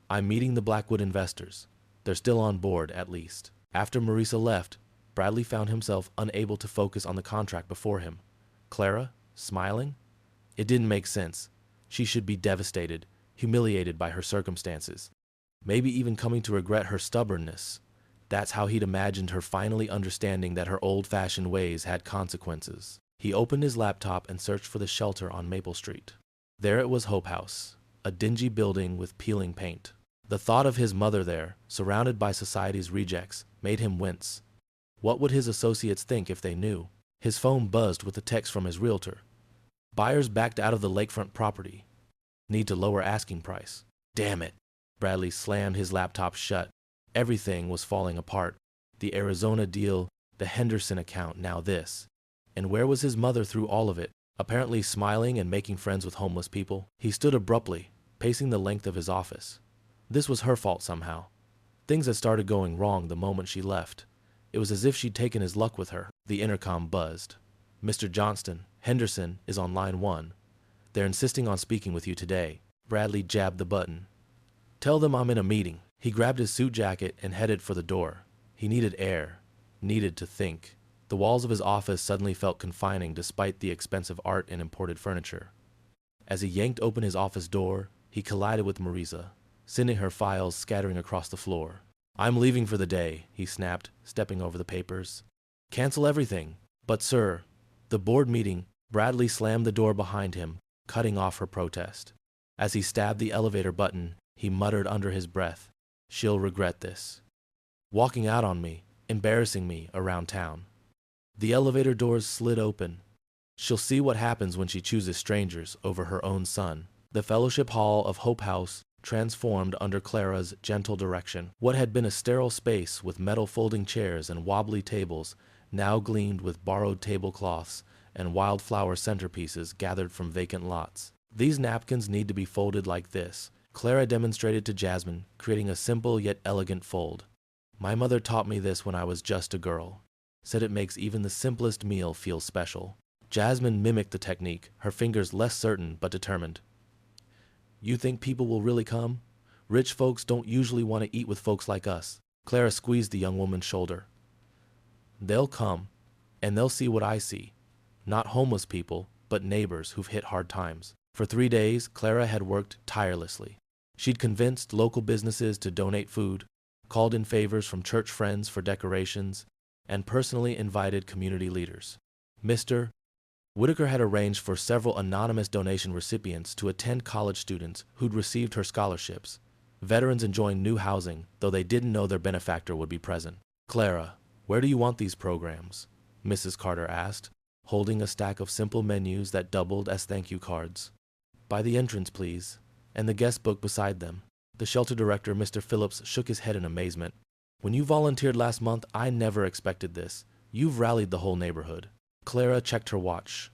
I'm meeting the Blackwood investors. They're still on board, at least. After Marisa left, Bradley found himself unable to focus on the contract before him. Clara, smiling? It didn't make sense. She should be devastated, humiliated by her circumstances. Maybe even coming to regret her stubbornness. That's how he'd imagined her finally understanding that her old-fashioned ways had consequences. He opened his laptop and searched for the shelter on Maple Street. There it was, Hope House, a dingy building with peeling paint. The thought of his mother there, surrounded by society's rejects, made him wince. What would his associates think if they knew? His phone buzzed with a text from his realtor. Buyers backed out of the lakefront property. Need to lower asking price. Damn it. Bradley slammed his laptop shut. Everything was falling apart. The Arizona deal, the Henderson account, now this. And where was his mother through all of it? Apparently smiling and making friends with homeless people. He stood abruptly, pacing the length of his office. This was her fault somehow. Things had started going wrong the moment she left. It was as if she'd taken his luck with her. The intercom buzzed. Mr. Johnston, Henderson is on line 1. They're insisting on speaking with you today. Bradley jabbed the button. Tell them I'm in a meeting. He grabbed his suit jacket and headed for the door. He needed air, needed to think. The walls of his office suddenly felt confining despite the expensive art and imported furniture. As he yanked open his office door, he collided with Marisa, sending her files scattering across the floor. I'm leaving for the day, he snapped, stepping over the papers. Cancel everything. But sir, the board meeting. Bradley slammed the door behind him, cutting off her protest. As he stabbed the elevator button, he muttered under his breath, She'll regret this. Walking out on me, embarrassing me around town. The elevator doors slid open. She'll see what happens when she chooses strangers over her own son. The fellowship hall of Hope House transformed under Clara's gentle direction. What had been a sterile space with metal folding chairs and wobbly tables now gleamed with borrowed tablecloths and wildflower centerpieces gathered from vacant lots. These napkins need to be folded like this, Clara demonstrated to Jasmine, creating a simple yet elegant fold. My mother taught me this when I was just a girl. Said it makes even the simplest meal feel special. Jasmine mimicked the technique, her fingers less certain but determined. You think people will really come? Rich folks don't usually want to eat with folks like us. Clara squeezed the young woman's shoulder. They'll come, and they'll see what I see. Not homeless people, but neighbors who've hit hard times. For 3 days, Clara had worked tirelessly. She'd convinced local businesses to donate food, called in favors from church friends for decorations, and personally invited community leaders. Mr. Whitaker had arranged for several anonymous donation recipients to attend college students who'd received her scholarships, veterans enjoying new housing, though they didn't know their benefactor would be present. Clara, where do you want these programs? Mrs. Carter asked, holding a stack of simple menus that doubled as thank you cards. By the entrance, please, and the guest book beside them. The shelter director, Mr. Phillips, shook his head in amazement. When you volunteered last month, I never expected this. You've rallied the whole neighborhood. Clara checked her watch.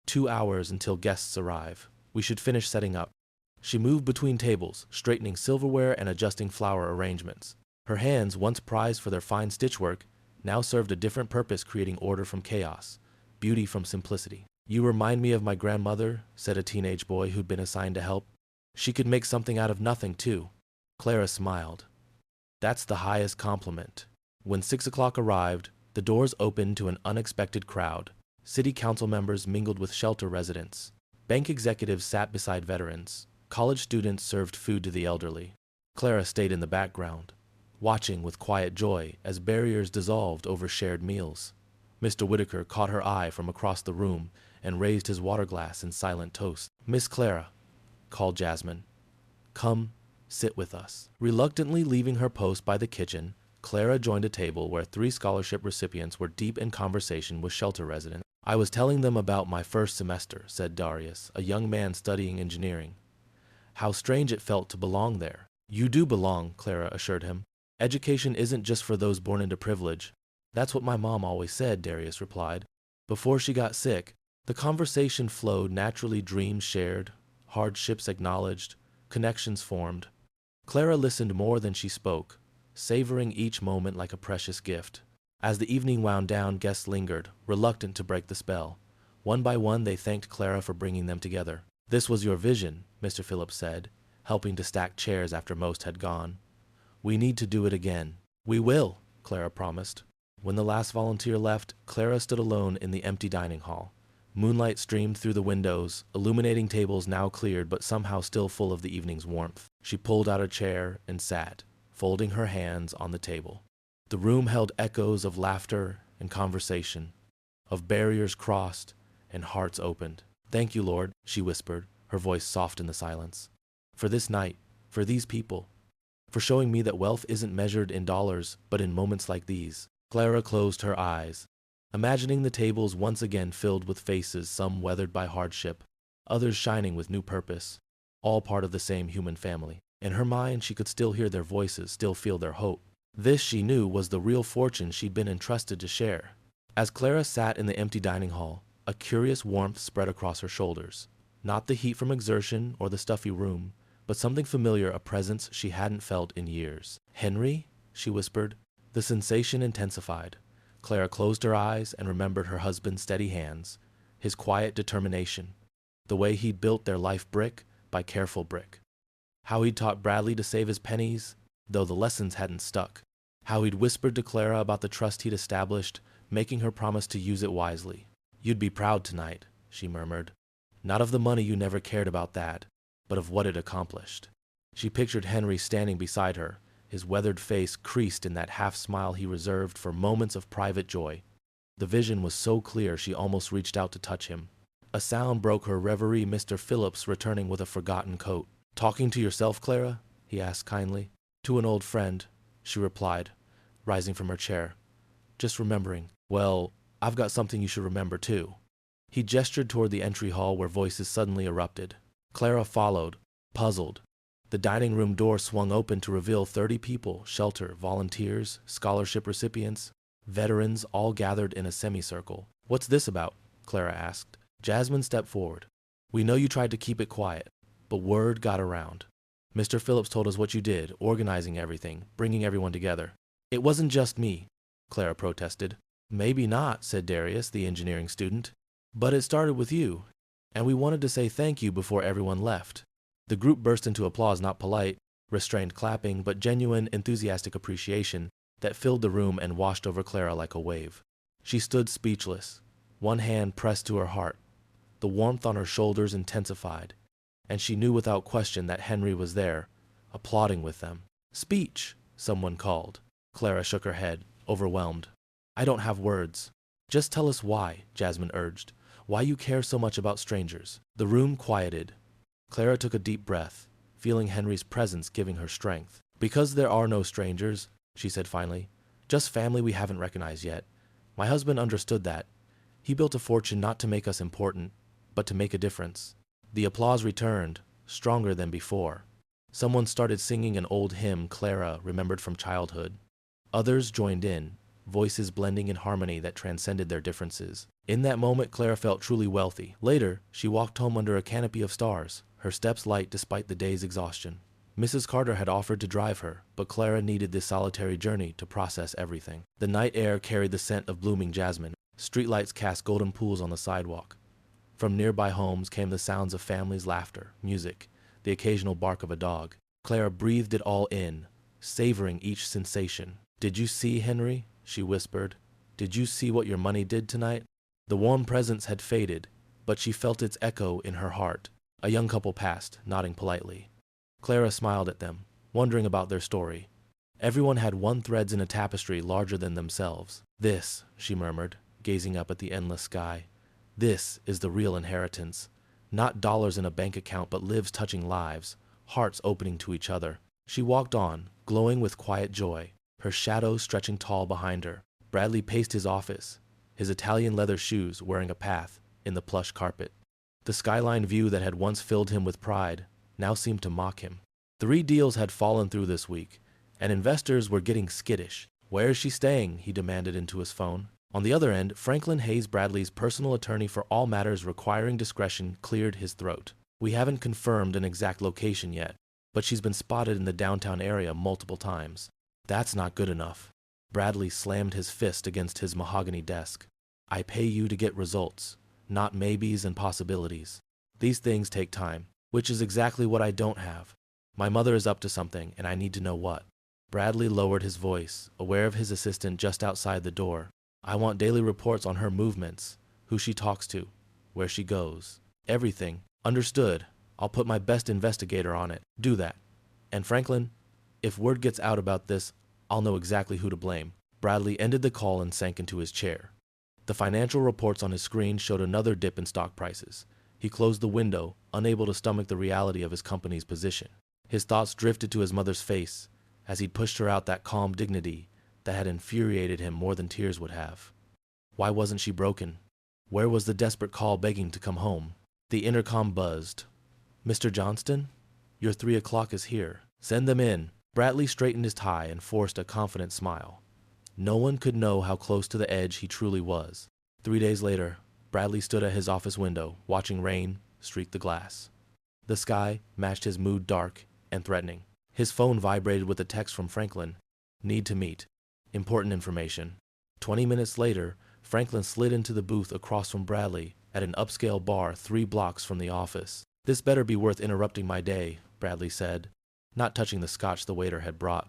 2 hours until guests arrive. We should finish setting up. She moved between tables, straightening silverware and adjusting flower arrangements. Her hands, once prized for their fine stitchwork, now served a different purpose, creating order from chaos, beauty from simplicity. You remind me of my grandmother, said a teenage boy who'd been assigned to help. She could make something out of nothing, too. Clara smiled. That's the highest compliment. When 6 o'clock arrived, the doors opened to an unexpected crowd. City council members mingled with shelter residents. Bank executives sat beside veterans. College students served food to the elderly. Clara stayed in the background, watching with quiet joy as barriers dissolved over shared meals. Mr. Whitaker caught her eye from across the room and raised his water glass in silent toast. Miss Clara, called Jasmine. Come, sit with us. Reluctantly leaving her post by the kitchen, Clara joined a table where 3 scholarship recipients were deep in conversation with shelter residents. I was telling them about my first semester, said Darius, a young man studying engineering. How strange it felt to belong there. You do belong, Clara assured him. Education isn't just for those born into privilege. That's what my mom always said, Darius replied. Before she got sick, the conversation flowed naturally, dreams shared, hardships acknowledged, connections formed. Clara listened more than she spoke, savoring each moment like a precious gift. As the evening wound down, guests lingered, reluctant to break the spell. One by one, they thanked Clara for bringing them together. This was your vision, Mr. Phillips said, helping to stack chairs after most had gone. We need to do it again. We will, Clara promised. When the last volunteer left, Clara stood alone in the empty dining hall. Moonlight streamed through the windows, illuminating tables now cleared but somehow still full of the evening's warmth. She pulled out a chair and sat, folding her hands on the table. The room held echoes of laughter and conversation, of barriers crossed and hearts opened. Thank you, Lord, she whispered, her voice soft in the silence. For this night, for these people, for showing me that wealth isn't measured in dollars but in moments like these. Clara closed her eyes, imagining the tables once again filled with faces, some weathered by hardship, others shining with new purpose, all part of the same human family. In her mind, she could still hear their voices, still feel their hope. This, she knew, was the real fortune she'd been entrusted to share. As Clara sat in the empty dining hall, a curious warmth spread across her shoulders. Not the heat from exertion or the stuffy room, but something familiar, a presence she hadn't felt in years. Henry? She whispered. The sensation intensified. Clara closed her eyes and remembered her husband's steady hands, his quiet determination, the way he'd built their life brick by careful brick. How he'd taught Bradley to save his pennies, though the lessons hadn't stuck. How he'd whispered to Clara about the trust he'd established, making her promise to use it wisely. You'd be proud tonight, she murmured. Not of the money, you never cared about that, but of what it accomplished. She pictured Henry standing beside her, his weathered face creased in that half-smile he reserved for moments of private joy. The vision was so clear she almost reached out to touch him. A sound broke her reverie, Mr. Phillips returning with a forgotten coat. Talking to yourself, Clara? He asked kindly. To an old friend, she replied, rising from her chair. Just remembering. Well, I've got something you should remember too. He gestured toward the entry hall where voices suddenly erupted. Clara followed, puzzled. The dining room door swung open to reveal 30 people, shelter, volunteers, scholarship recipients, veterans, all gathered in a semicircle. "What's this about?" Clara asked. Jasmine stepped forward. "We know you tried to keep it quiet, but word got around. Mr. Phillips told us what you did, organizing everything, bringing everyone together." "It wasn't just me," Clara protested. "Maybe not," said Darius, the engineering student. "But it started with you, and we wanted to say thank you before everyone left." The group burst into applause, not polite, restrained clapping, but genuine, enthusiastic appreciation that filled the room and washed over Clara like a wave. She stood speechless, one hand pressed to her heart. The warmth on her shoulders intensified, and she knew without question that Henry was there, applauding with them. "Speech," someone called. Clara shook her head, overwhelmed. "I don't have words." "Just tell us why," Jasmine urged. "Why you care so much about strangers." The room quieted. Clara took a deep breath, feeling Henry's presence giving her strength. "Because there are no strangers," she said finally. "Just family we haven't recognized yet. My husband understood that. He built a fortune not to make us important, but to make a difference." The applause returned, stronger than before. Someone started singing an old hymn Clara remembered from childhood. Others joined in, voices blending in harmony that transcended their differences. In that moment, Clara felt truly wealthy. Later, she walked home under a canopy of stars, her steps light despite the day's exhaustion. Mrs. Carter had offered to drive her, but Clara needed this solitary journey to process everything. The night air carried the scent of blooming jasmine. Streetlights cast golden pools on the sidewalk. From nearby homes came the sounds of families' laughter, music, the occasional bark of a dog. Clara breathed it all in, savoring each sensation. "Did you see, Henry?" she whispered. "Did you see what your money did tonight?" The warm presence had faded, but she felt its echo in her heart. A young couple passed, nodding politely. Clara smiled at them, wondering about their story. Everyone had one thread in a tapestry larger than themselves. "This," she murmured, gazing up at the endless sky. "This is the real inheritance. Not dollars in a bank account, but lives touching lives, hearts opening to each other." She walked on, glowing with quiet joy, her shadow stretching tall behind her. Bradley paced his office, his Italian leather shoes wearing a path in the plush carpet. The skyline view that had once filled him with pride now seemed to mock him. 3 deals had fallen through this week, and investors were getting skittish. "Where is she staying?" he demanded into his phone. On the other end, Franklin Hayes Bradley's personal attorney for all matters requiring discretion cleared his throat. "We haven't confirmed an exact location yet, but she's been spotted in the downtown area multiple times." "That's not good enough." Bradley slammed his fist against his mahogany desk. "I pay you to get results, not maybes and possibilities. These things take time, which is exactly what I don't have. My mother is up to something, and I need to know what." Bradley lowered his voice, aware of his assistant just outside the door. "I want daily reports on her movements, who she talks to, where she goes. Everything." "Understood. I'll put my best investigator on it." "Do that. And Franklin, if word gets out about this, I'll know exactly who to blame." Bradley ended the call and sank into his chair. The financial reports on his screen showed another dip in stock prices. He closed the window, unable to stomach the reality of his company's position. His thoughts drifted to his mother's face as he'd pushed her out that calm dignity that had infuriated him more than tears would have. Why wasn't she broken? Where was the desperate call begging to come home? The intercom buzzed. "Mr. Johnston, your 3 o'clock is here. Send them in." Bradley straightened his tie and forced a confident smile. No one could know how close to the edge he truly was. 3 days later, Bradley stood at his office window, watching rain streak the glass. The sky matched his mood, dark and threatening. His phone vibrated with a text from Franklin. "Need to meet. Important information." 20 minutes later, Franklin slid into the booth across from Bradley at an upscale bar 3 blocks from the office. "This better be worth interrupting my day," Bradley said, not touching the scotch the waiter had brought.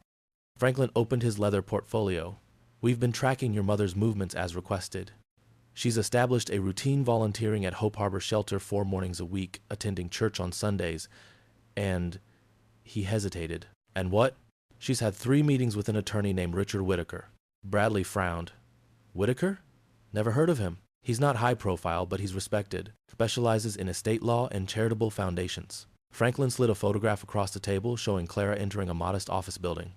Franklin opened his leather portfolio. "We've been tracking your mother's movements as requested. She's established a routine volunteering at Hope Harbor Shelter 4 mornings a week, attending church on Sundays, and..." He hesitated. "And what?" "She's had 3 meetings with an attorney named Richard Whitaker." Bradley frowned. "Whitaker? Never heard of him." "He's not high profile, but he's respected. Specializes in estate law and charitable foundations." Franklin slid a photograph across the table showing Clara entering a modest office building.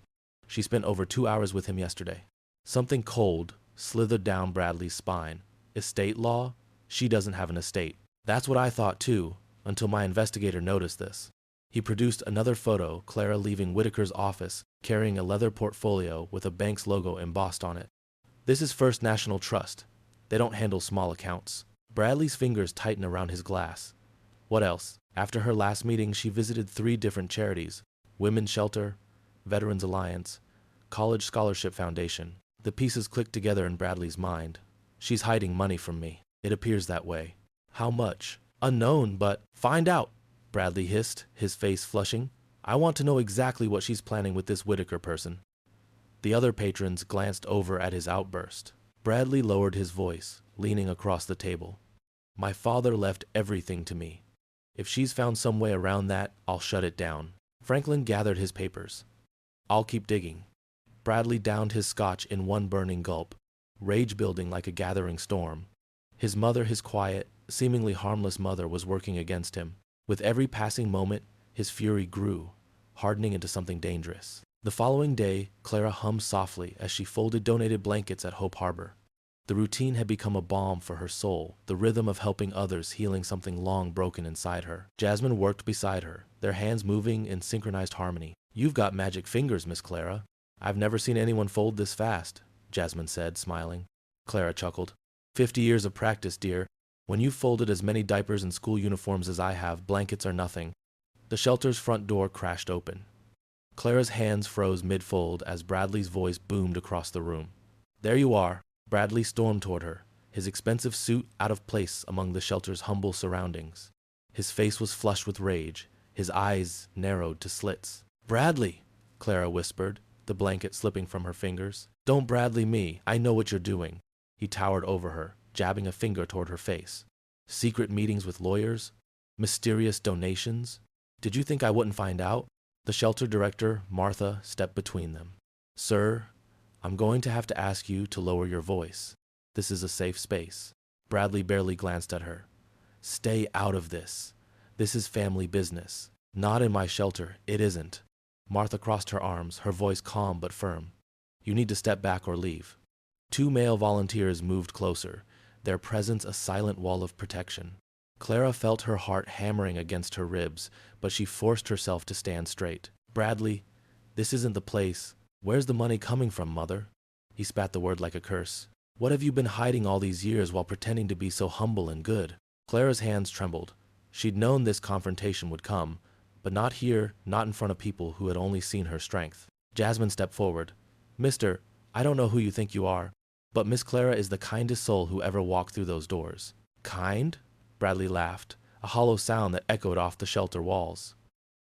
"She spent over 2 hours with him yesterday." Something cold slithered down Bradley's spine. Estate law? She doesn't have an estate. That's what I thought too, until my investigator noticed this. He produced another photo, Clara leaving Whitaker's office, carrying a leather portfolio with a bank's logo embossed on it. This is First National Trust. They don't handle small accounts. Bradley's fingers tighten around his glass. What else? After her last meeting, she visited 3 different charities: Women's Shelter, Veterans Alliance, College Scholarship Foundation. The pieces clicked together in Bradley's mind. She's hiding money from me. It appears that way. How much? Unknown, but find out, Bradley hissed, his face flushing. I want to know exactly what she's planning with this Whitaker person. The other patrons glanced over at his outburst. Bradley lowered his voice, leaning across the table. My father left everything to me. If she's found some way around that, I'll shut it down. Franklin gathered his papers. I'll keep digging. Bradley downed his scotch in one burning gulp, rage building like a gathering storm. His mother, his quiet, seemingly harmless mother, was working against him. With every passing moment, his fury grew, hardening into something dangerous. The following day, Clara hummed softly as she folded donated blankets at Hope Harbor. The routine had become a balm for her soul, the rhythm of helping others healing something long broken inside her. Jasmine worked beside her, their hands moving in synchronized harmony. You've got magic fingers, Miss Clara. I've never seen anyone fold this fast, Jasmine said, smiling. Clara chuckled. 50 years of practice, dear. When you've folded as many diapers and school uniforms as I have, blankets are nothing. The shelter's front door crashed open. Clara's hands froze mid-fold as Bradley's voice boomed across the room. There you are. Bradley stormed toward her, his expensive suit out of place among the shelter's humble surroundings. His face was flushed with rage, his eyes narrowed to slits. Bradley, Clara whispered, the blanket slipping from her fingers. Don't Bradley me, I know what you're doing. He towered over her, jabbing a finger toward her face. Secret meetings with lawyers? Mysterious donations? Did you think I wouldn't find out? The shelter director, Martha, stepped between them. Sir, I'm going to have to ask you to lower your voice. This is a safe space. Bradley barely glanced at her. Stay out of this. This is family business. Not in my shelter, it isn't. Martha crossed her arms, her voice calm but firm. You need to step back or leave. 2 male volunteers moved closer, their presence a silent wall of protection. Clara felt her heart hammering against her ribs, but she forced herself to stand straight. Bradley, this isn't the place. Where's the money coming from, Mother? He spat the word like a curse. What have you been hiding all these years while pretending to be so humble and good? Clara's hands trembled. She'd known this confrontation would come, but not here, not in front of people who had only seen her strength. Jasmine stepped forward. Mister, I don't know who you think you are, but Miss Clara is the kindest soul who ever walked through those doors. Kind? Bradley laughed, a hollow sound that echoed off the shelter walls.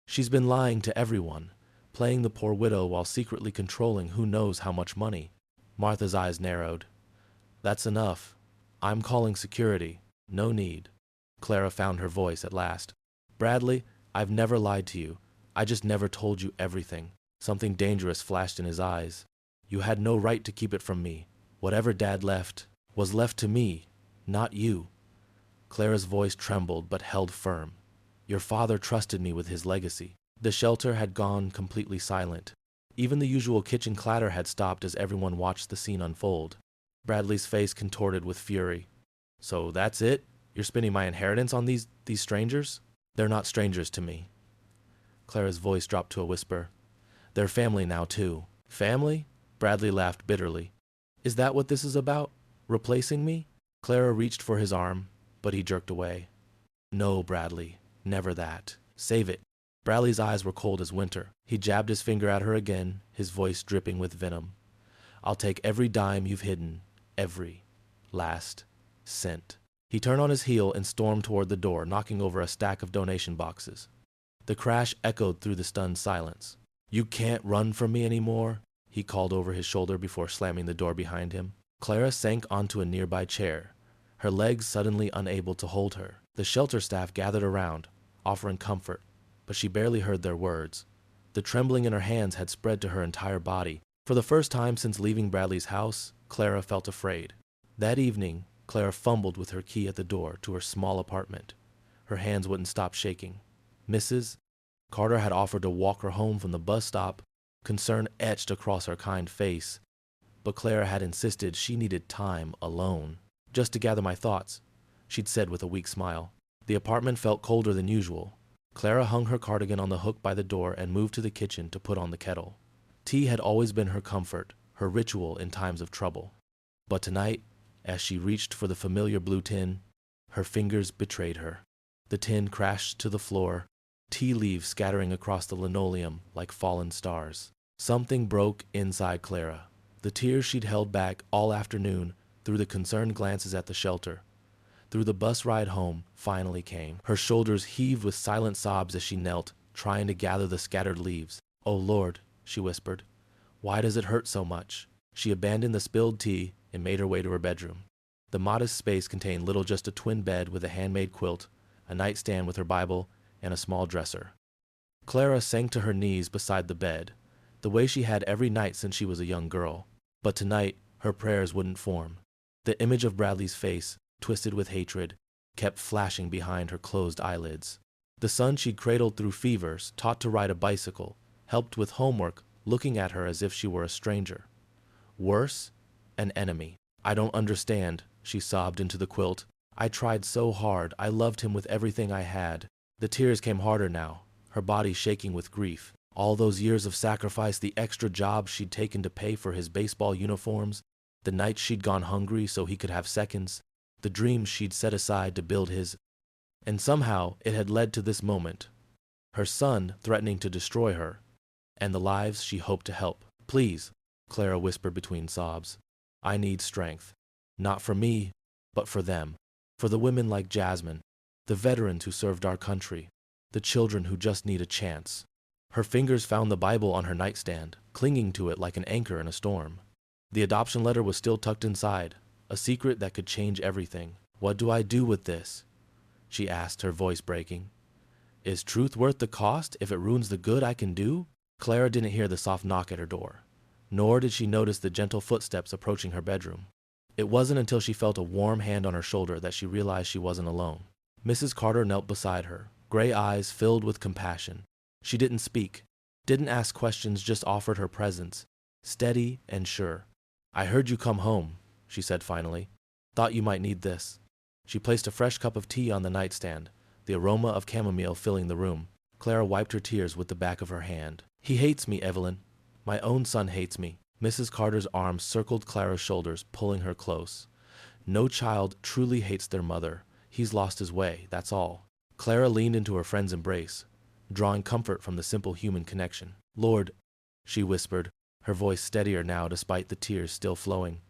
She's been lying to everyone, playing the poor widow while secretly controlling who knows how much money. Martha's eyes narrowed. That's enough. I'm calling security. No need. Clara found her voice at last. Bradley, I've never lied to you. I just never told you everything. Something dangerous flashed in his eyes. You had no right to keep it from me. Whatever Dad left was left to me, not you. Clara's voice trembled but held firm. Your father trusted me with his legacy. The shelter had gone completely silent. Even the usual kitchen clatter had stopped as everyone watched the scene unfold. Bradley's face contorted with fury. So that's it? You're spending my inheritance on these strangers? They're not strangers to me. Clara's voice dropped to a whisper. They're family now, too. Family? Bradley laughed bitterly. Is that what this is about? Replacing me? Clara reached for his arm, but he jerked away. No, Bradley. Never that. Save it. Bradley's eyes were cold as winter. He jabbed his finger at her again, his voice dripping with venom. I'll take every dime you've hidden. Every last cent. He turned on his heel and stormed toward the door, knocking over a stack of donation boxes. The crash echoed through the stunned silence. You can't run from me anymore, he called over his shoulder before slamming the door behind him. Clara sank onto a nearby chair, her legs suddenly unable to hold her. The shelter staff gathered around, offering comfort, but she barely heard their words. The trembling in her hands had spread to her entire body. For the first time since leaving Bradley's house, Clara felt afraid. That evening, Clara fumbled with her key at the door to her small apartment. Her hands wouldn't stop shaking. Mrs. Carter had offered to walk her home from the bus stop, concern etched across her kind face. But Clara had insisted she needed time alone, just to gather my thoughts. she'd said with a weak smile. The apartment felt colder than usual. Clara hung her cardigan on the hook by the door and moved to the kitchen to put on the kettle. Tea had always been her comfort, her ritual in times of trouble. But tonight, as she reached for the familiar blue tin, her fingers betrayed her. The tin crashed to the floor, tea leaves scattering across the linoleum like fallen stars. Something broke inside Clara. The tears she'd held back all afternoon through the concerned glances at the shelter, through the bus ride home, finally came. Her shoulders heaved with silent sobs as she knelt, trying to gather the scattered leaves. "Oh Lord," she whispered, "why does it hurt so much?" She abandoned the spilled tea and made her way to her bedroom. The modest space contained little just a twin bed with a handmade quilt, a nightstand with her Bible, and a small dresser. Clara sank to her knees beside the bed, the way she had every night since she was a young girl. But tonight, her prayers wouldn't form. The image of Bradley's face, twisted with hatred, kept flashing behind her closed eyelids. The son she'd cradled through fevers, taught to ride a bicycle, helped with homework, looking at her as if she were a stranger. Worse, an enemy. "I don't understand," she sobbed into the quilt. "I tried so hard. I loved him with everything I had." The tears came harder now, her body shaking with grief. All those years of sacrifice, the extra jobs she'd taken to pay for his baseball uniforms, the nights she'd gone hungry so he could have seconds, the dreams she'd set aside to build his. And somehow it had led to this moment. Her son threatening to destroy her, and the lives she hoped to help. "Please," Clara whispered between sobs. "I need strength. Not for me, but for them. For the women like Jasmine, the veterans who served our country, the children who just need a chance." Her fingers found the Bible on her nightstand, clinging to it like an anchor in a storm. The adoption letter was still tucked inside, a secret that could change everything. "What do I do with this?" she asked, her voice breaking. "Is truth worth the cost if it ruins the good I can do?" Clara didn't hear the soft knock at her door, nor did she notice the gentle footsteps approaching her bedroom. It wasn't until she felt a warm hand on her shoulder that she realized she wasn't alone. Mrs. Carter knelt beside her, gray eyes filled with compassion. She didn't speak, didn't ask questions, just offered her presence, steady and sure. "I heard you come home," she said finally. "Thought you might need this." She placed a fresh cup of tea on the nightstand, the aroma of chamomile filling the room. Clara wiped her tears with the back of her hand. "He hates me, Evelyn. My own son hates me." Mrs. Carter's arms circled Clara's shoulders, pulling her close. "No child truly hates their mother. He's lost his way, that's all." Clara leaned into her friend's embrace, drawing comfort from the simple human connection. "Lord," she whispered, her voice steadier now despite the tears still flowing.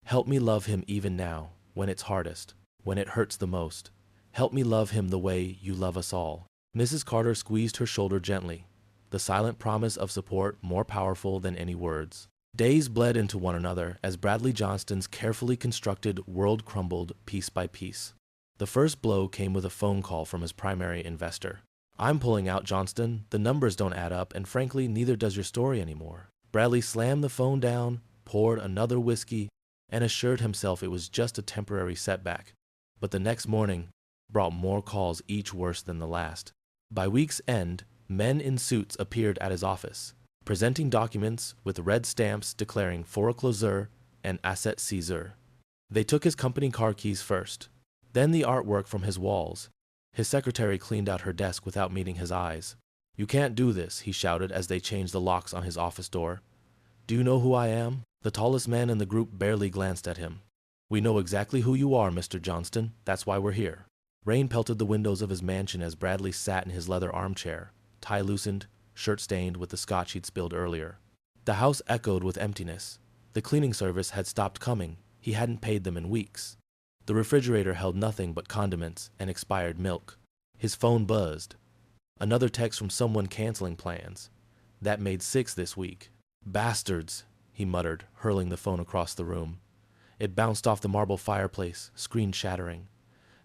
"Help me love him even now, when it's hardest, when it hurts the most. Help me love him the way you love us all." Mrs. Carter squeezed her shoulder gently, the silent promise of support more powerful than any words. Days bled into one another as Bradley Johnston's carefully constructed world crumbled piece by piece. The first blow came with a phone call from his primary investor. "I'm pulling out, Johnston. The numbers don't add up, and frankly, neither does your story anymore." Bradley slammed the phone down, poured another whiskey, and assured himself it was just a temporary setback. But the next morning brought more calls, each worse than the last. By week's end, men in suits appeared at his office, presenting documents with red stamps declaring foreclosure and asset seizure. They took his company car keys first, then the artwork from his walls. His secretary cleaned out her desk without meeting his eyes. "You can't do this," he shouted as they changed the locks on his office door. "Do you know who I am?" The tallest man in the group barely glanced at him. "We know exactly who you are, Mr. Johnston. That's why we're here." Rain pelted the windows of his mansion as Bradley sat in his leather armchair, tie loosened, shirt stained with the scotch he'd spilled earlier. The house echoed with emptiness. The cleaning service had stopped coming. He hadn't paid them in weeks. The refrigerator held nothing but condiments and expired milk. His phone buzzed. Another text from someone canceling plans. That made 6 this week. "Bastards," he muttered, hurling the phone across the room. It bounced off the marble fireplace, screen shattering.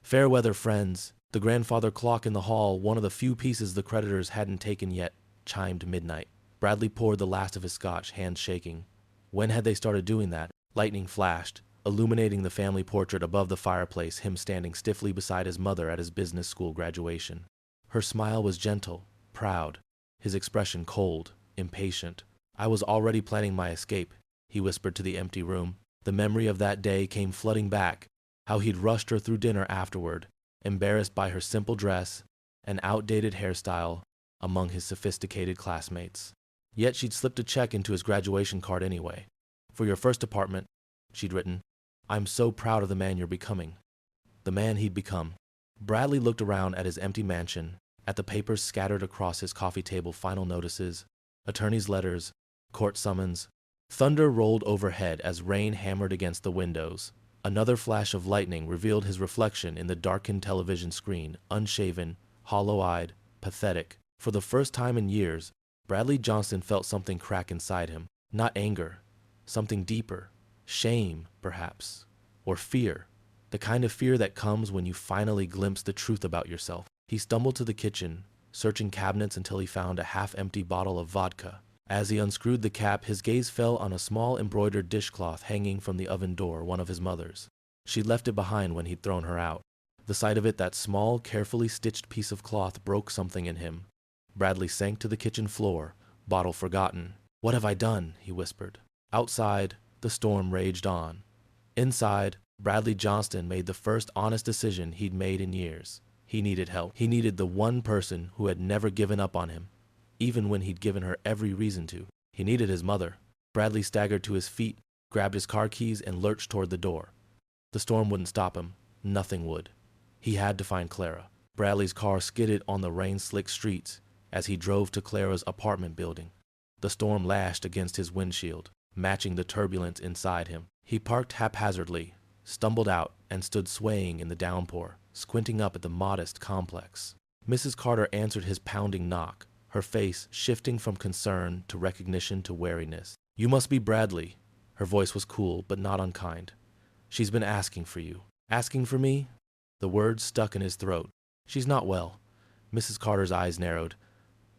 "Fair weather, friends." The grandfather clock in the hall, one of the few pieces the creditors hadn't taken yet, chimed midnight. Bradley poured the last of his scotch, hands shaking. When had they started doing that? Lightning flashed, illuminating the family portrait above the fireplace, him standing stiffly beside his mother at his business school graduation. Her smile was gentle, proud, his expression cold, impatient. "I was already planning my escape," he whispered to the empty room. The memory of that day came flooding back, how he'd rushed her through dinner afterward, embarrassed by her simple dress and outdated hairstyle among his sophisticated classmates. Yet she'd slipped a check into his graduation card anyway. "For your first apartment," she'd written, "I'm so proud of the man you're becoming." The man he'd become. Bradley looked around at his empty mansion, at the papers scattered across his coffee table, final notices, attorney's letters, court summons. Thunder rolled overhead as rain hammered against the windows. Another flash of lightning revealed his reflection in the darkened television screen, unshaven, hollow-eyed, pathetic. For the first time in years, Bradley Johnston felt something crack inside him. Not anger, something deeper. Shame, perhaps. Or fear. The kind of fear that comes when you finally glimpse the truth about yourself. He stumbled to the kitchen, searching cabinets until he found a half-empty bottle of vodka. As he unscrewed the cap, his gaze fell on a small embroidered dishcloth hanging from the oven door, one of his mother's. She'd left it behind when he'd thrown her out. The sight of it, that small, carefully stitched piece of cloth, broke something in him. Bradley sank to the kitchen floor, bottle forgotten. "What have I done?" he whispered. Outside, the storm raged on. Inside, Bradley Johnston made the first honest decision he'd made in years. He needed help. He needed the one person who had never given up on him, even when he'd given her every reason to. He needed his mother. Bradley staggered to his feet, grabbed his car keys, and lurched toward the door. The storm wouldn't stop him. Nothing would. He had to find Clara. Bradley's car skidded on the rain-slicked streets as he drove to Clara's apartment building. The storm lashed against his windshield, matching the turbulence inside him. He parked haphazardly, stumbled out, and stood swaying in the downpour, squinting up at the modest complex. Mrs. Carter answered his pounding knock, her face shifting from concern to recognition to wariness. "You must be Bradley." Her voice was cool, but not unkind. "She's been asking for you." "Asking for me?" The words stuck in his throat. "She's not well." Mrs. Carter's eyes narrowed.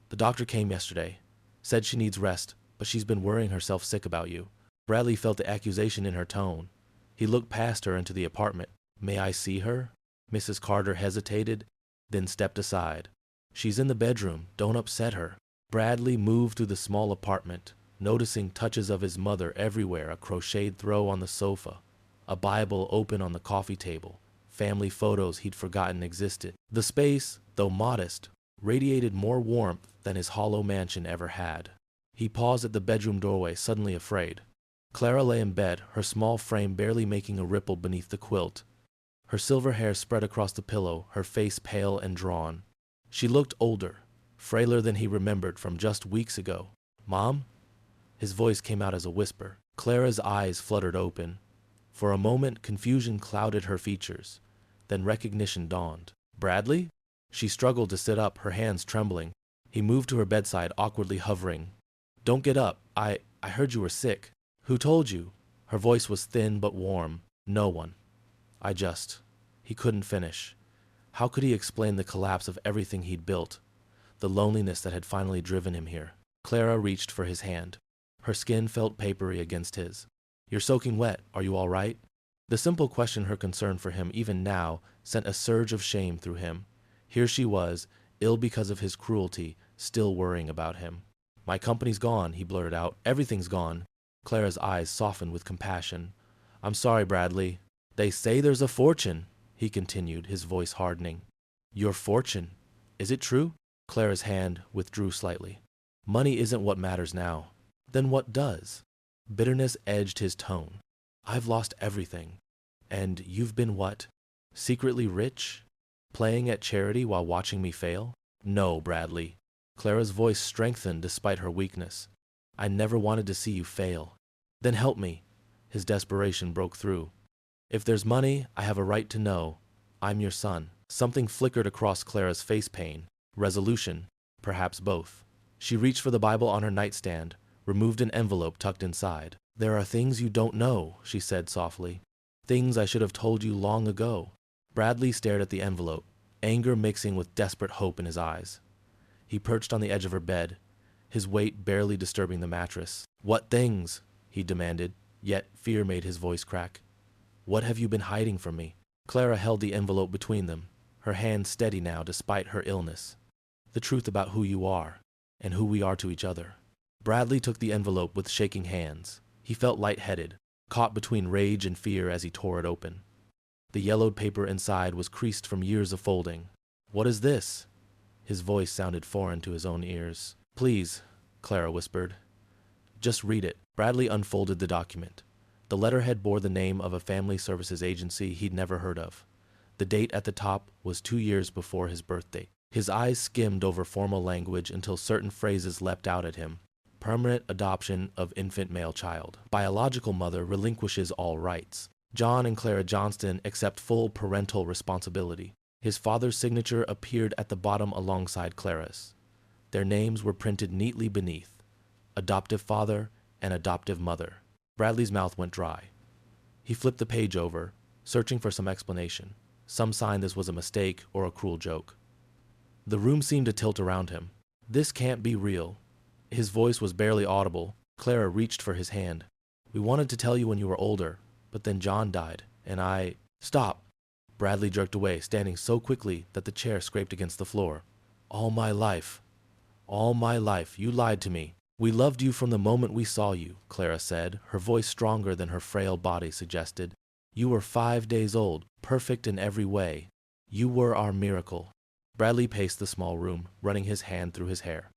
"The doctor came yesterday. Said she needs rest, but she's been worrying herself sick about you." Bradley felt the accusation in her tone. He looked past her into the apartment. "May I see her?" Mrs. Carter hesitated, then stepped aside. "She's in the bedroom. Don't upset her." Bradley moved through the small apartment, noticing touches of his mother everywhere, a crocheted throw on the sofa, a Bible open on the coffee table, family photos he'd forgotten existed. The space, though modest, radiated more warmth than his hollow mansion ever had. He paused at the bedroom doorway, suddenly afraid. Clara lay in bed, her small frame barely making a ripple beneath the quilt. Her silver hair spread across the pillow, her face pale and drawn. She looked older, frailer than he remembered from just weeks ago. "Mom?" His voice came out as a whisper. Clara's eyes fluttered open. For a moment, confusion clouded her features. Then recognition dawned. "Bradley?" She struggled to sit up, her hands trembling. He moved to her bedside, awkwardly hovering. "Don't get up. I heard you were sick." "Who told you?" Her voice was thin but warm. "No one. He couldn't finish. How could he explain the collapse of everything he'd built? The loneliness that had finally driven him here. Clara reached for his hand. Her skin felt papery against his. "You're soaking wet. Are you all right?" The simple question, her concern for him even now, sent a surge of shame through him. Here she was, ill because of his cruelty, still worrying about him. "My company's gone," he blurted out. "Everything's gone." Clara's eyes softened with compassion. "I'm sorry, Bradley." "They say there's a fortune," he continued, his voice hardening. "Your fortune? Is it true?" Clara's hand withdrew slightly. "Money isn't what matters now." "Then what does?" Bitterness edged his tone. "I've lost everything. And you've been what? Secretly rich? Playing at charity while watching me fail?" "No, Bradley." Clara's voice strengthened despite her weakness. "I never wanted to see you fail." "Then help me." His desperation broke through. "If there's money, I have a right to know. I'm your son." Something flickered across Clara's face, pain, resolution, perhaps both. She reached for the Bible on her nightstand, removed an envelope tucked inside. "There are things you don't know," she said softly. "Things I should have told you long ago." Bradley stared at the envelope, anger mixing with desperate hope in his eyes. He perched on the edge of her bed, his weight barely disturbing the mattress. "What things?" he demanded, yet fear made his voice crack. "What have you been hiding from me?" Clara held the envelope between them, her hand steady now despite her illness. "The truth about who you are, and who we are to each other." Bradley took the envelope with shaking hands. He felt lightheaded, caught between rage and fear as he tore it open. The yellowed paper inside was creased from years of folding. "What is this?" His voice sounded foreign to his own ears. "Please," Clara whispered. "Just read it." Bradley unfolded the document. The letterhead bore the name of a family services agency he'd never heard of. The date at the top was 2 years before his birthday. His eyes skimmed over formal language until certain phrases leapt out at him. Permanent adoption of infant male child. Biological mother relinquishes all rights. John and Clara Johnston accept full parental responsibility. His father's signature appeared at the bottom alongside Clara's. Their names were printed neatly beneath: adoptive father and adoptive mother. Bradley's mouth went dry. He flipped the page over, searching for some explanation, some sign this was a mistake or a cruel joke. The room seemed to tilt around him. "This can't be real." His voice was barely audible. Clara reached for his hand. "We wanted to tell you when you were older, but then John died, and I—" "Stop!" Bradley jerked away, standing so quickly that the chair scraped against the floor. All my life, you lied to me." "We loved you from the moment we saw you," Clara said, her voice stronger than her frail body suggested. "You were 5 days old, perfect in every way. You were our miracle." Bradley paced the small room, running his hand through his hair.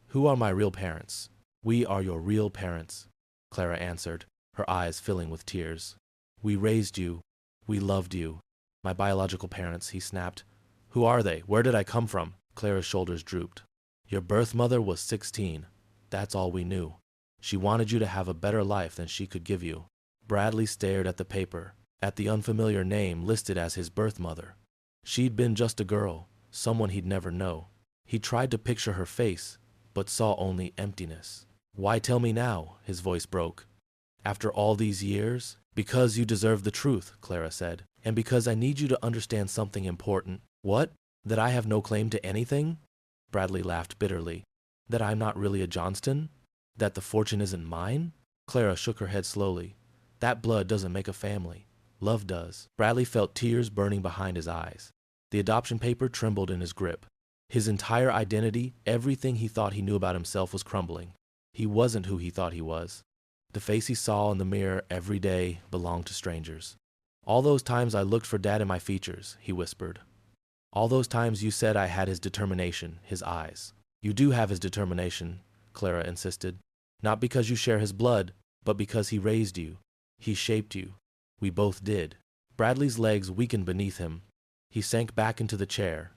"Who are my real parents?" "We are your real parents," Clara answered, her eyes filling with tears. "We raised you. We loved you." "My biological parents," he snapped. "Who are they? Where did I come from?" Clara's shoulders drooped. "Your birth mother was 16. That's all we knew. She wanted you to have a better life than she could give you." Bradley stared at the paper, at the unfamiliar name listed as his birth mother. She'd been just a girl, someone he'd never know. He tried to picture her face, but saw only emptiness. "Why tell me now?" his voice broke. "After all these years?" "Because you deserve the truth," Clara said. "And because I need you to understand something important." "What? That I have no claim to anything?" Bradley laughed bitterly. "That I'm not really a Johnston? That the fortune isn't mine?" Clara shook her head slowly. "That blood doesn't make a family. Love does." Bradley felt tears burning behind his eyes. The adoption paper trembled in his grip. His entire identity, everything he thought he knew about himself, was crumbling. He wasn't who he thought he was. The face he saw in the mirror every day belonged to strangers. "All those times I looked for Dad in my features," he whispered. "All those times you said I had his determination, his eyes." "You do have his determination," Clara insisted. "Not because you share his blood, but because he raised you. He shaped you. We both did." Bradley's legs weakened beneath him. He sank back into the chair,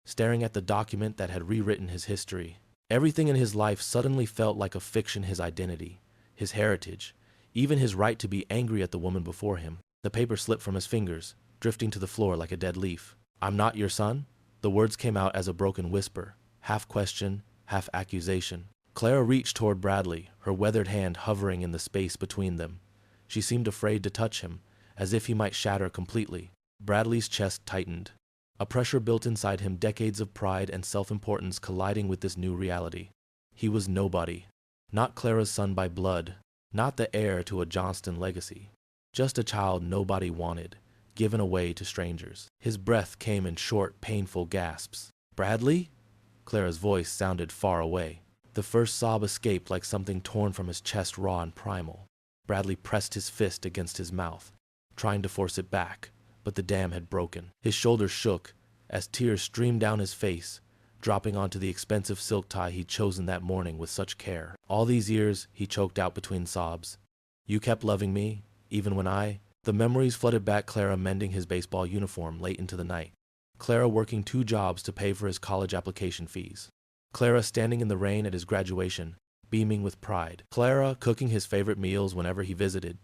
staring at the document that had rewritten his history. Everything in his life suddenly felt like a fiction: his identity, his heritage, even his right to be angry at the woman before him. The paper slipped from his fingers, drifting to the floor like a dead leaf. "I'm not your son?" The words came out as a broken whisper, half question, half accusation. Clara reached toward Bradley, her weathered hand hovering in the space between them. She seemed afraid to touch him, as if he might shatter completely. Bradley's chest tightened. A pressure built inside him, decades of pride and self-importance colliding with this new reality. He was nobody. Not Clara's son by blood, not the heir to a Johnston legacy. Just a child nobody wanted, given away to strangers. His breath came in short, painful gasps. "Bradley?" Clara's voice sounded far away. The first sob escaped like something torn from his chest, raw and primal. Bradley pressed his fist against his mouth, trying to force it back, but the dam had broken. His shoulders shook as tears streamed down his face, dropping onto the expensive silk tie he'd chosen that morning with such care. "All these years," he choked out between sobs. "You kept loving me, even when I—" The memories flooded back: Clara mending his baseball uniform late into the night. Clara working 2 jobs to pay for his college application fees. Clara standing in the rain at his graduation, beaming with pride. Clara cooking his favorite meals whenever he visited,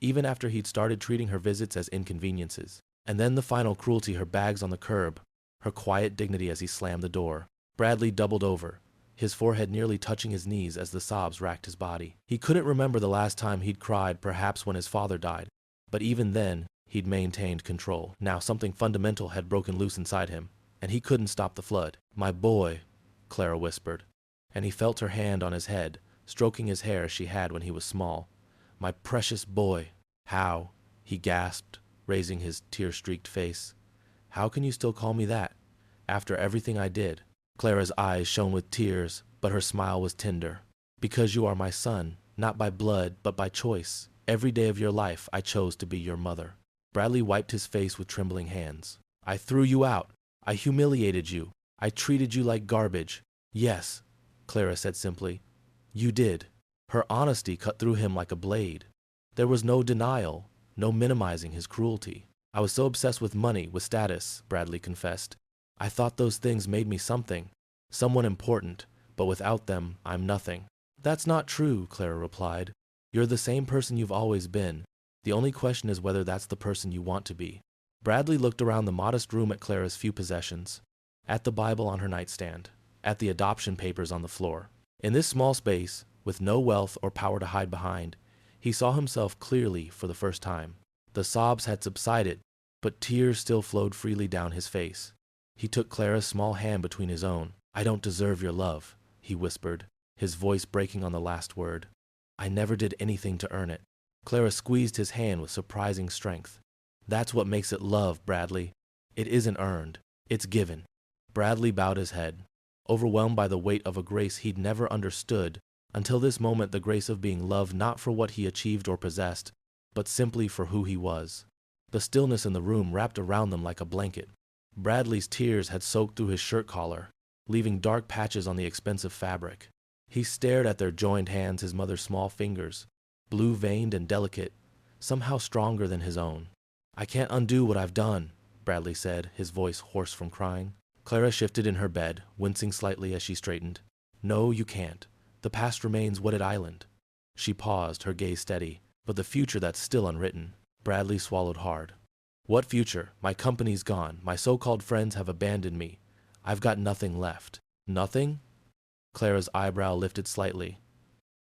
even after he'd started treating her visits as inconveniences. And then the final cruelty: her bags on the curb, her quiet dignity as he slammed the door. Bradley doubled over, his forehead nearly touching his knees as the sobs racked his body. He couldn't remember the last time he'd cried, perhaps when his father died, but even then, he'd maintained control. Now something fundamental had broken loose inside him, and he couldn't stop the flood. "My boy," Clara whispered, and he felt her hand on his head, stroking his hair as she had when he was small. "My precious boy." "How?" he gasped, raising his tear-streaked face. "How can you still call me that, after everything I did?" Clara's eyes shone with tears, but her smile was tender. "Because you are my son, not by blood, but by choice. Every day of your life I chose to be your mother." Bradley wiped his face with trembling hands. I threw you out. I humiliated you. I treated you like garbage. Yes, Clara said simply. You did. Her honesty cut through him like a blade. There was no denial, no minimizing his cruelty. I was so obsessed with money, with status, Bradley confessed. I thought those things made me something, someone important, but without them, I'm nothing. That's not true, Clara replied. You're the same person you've always been. The only question is whether that's the person you want to be. Bradley looked around the modest room at Clara's few possessions, at the Bible on her nightstand, at the adoption papers on the floor. In this small space, with no wealth or power to hide behind, he saw himself clearly for the first time. The sobs had subsided, but tears still flowed freely down his face. He took Clara's small hand between his own. I don't deserve your love, he whispered, his voice breaking on the last word. I never did anything to earn it. Clara squeezed his hand with surprising strength. That's what makes it love, Bradley. It isn't earned. It's given. Bradley bowed his head, overwhelmed by the weight of a grace he'd never understood until this moment, the grace of being loved not for what he achieved or possessed, but simply for who he was. The stillness in the room wrapped around them like a blanket. Bradley's tears had soaked through his shirt collar, leaving dark patches on the expensive fabric. He stared at their joined hands, his mother's small fingers, blue-veined and delicate, somehow stronger than his own. I can't undo what I've done, Bradley said, his voice hoarse from crying. Clara shifted in her bed, wincing slightly as she straightened. No, you can't. The past remains Wooded Island. She paused, her gaze steady. But the future that's still unwritten. Bradley swallowed hard. What future? My company's gone. My so-called friends have abandoned me. I've got nothing left. Nothing? Clara's eyebrow lifted slightly.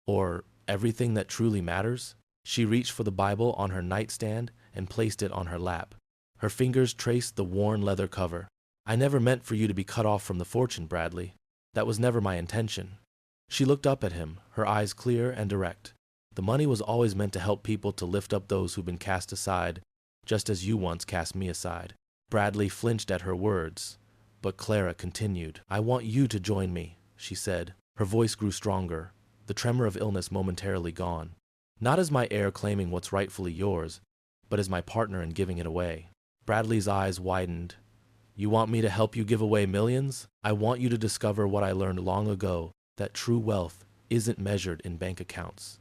Or everything that truly matters? She reached for the Bible on her nightstand and placed it on her lap. Her fingers traced the worn leather cover. I never meant for you to be cut off from the fortune, Bradley. That was never my intention. She looked up at him, her eyes clear and direct. The money was always meant to help people, to lift up those who've been cast aside, just as you once cast me aside. Bradley flinched at her words, but Clara continued. I want you to join me, she said. Her voice grew stronger, the tremor of illness momentarily gone. Not as my heir claiming what's rightfully yours, but as my partner in giving it away. Bradley's eyes widened. You want me to help you give away millions? I want you to discover what I learned long ago, that true wealth isn't measured in bank accounts.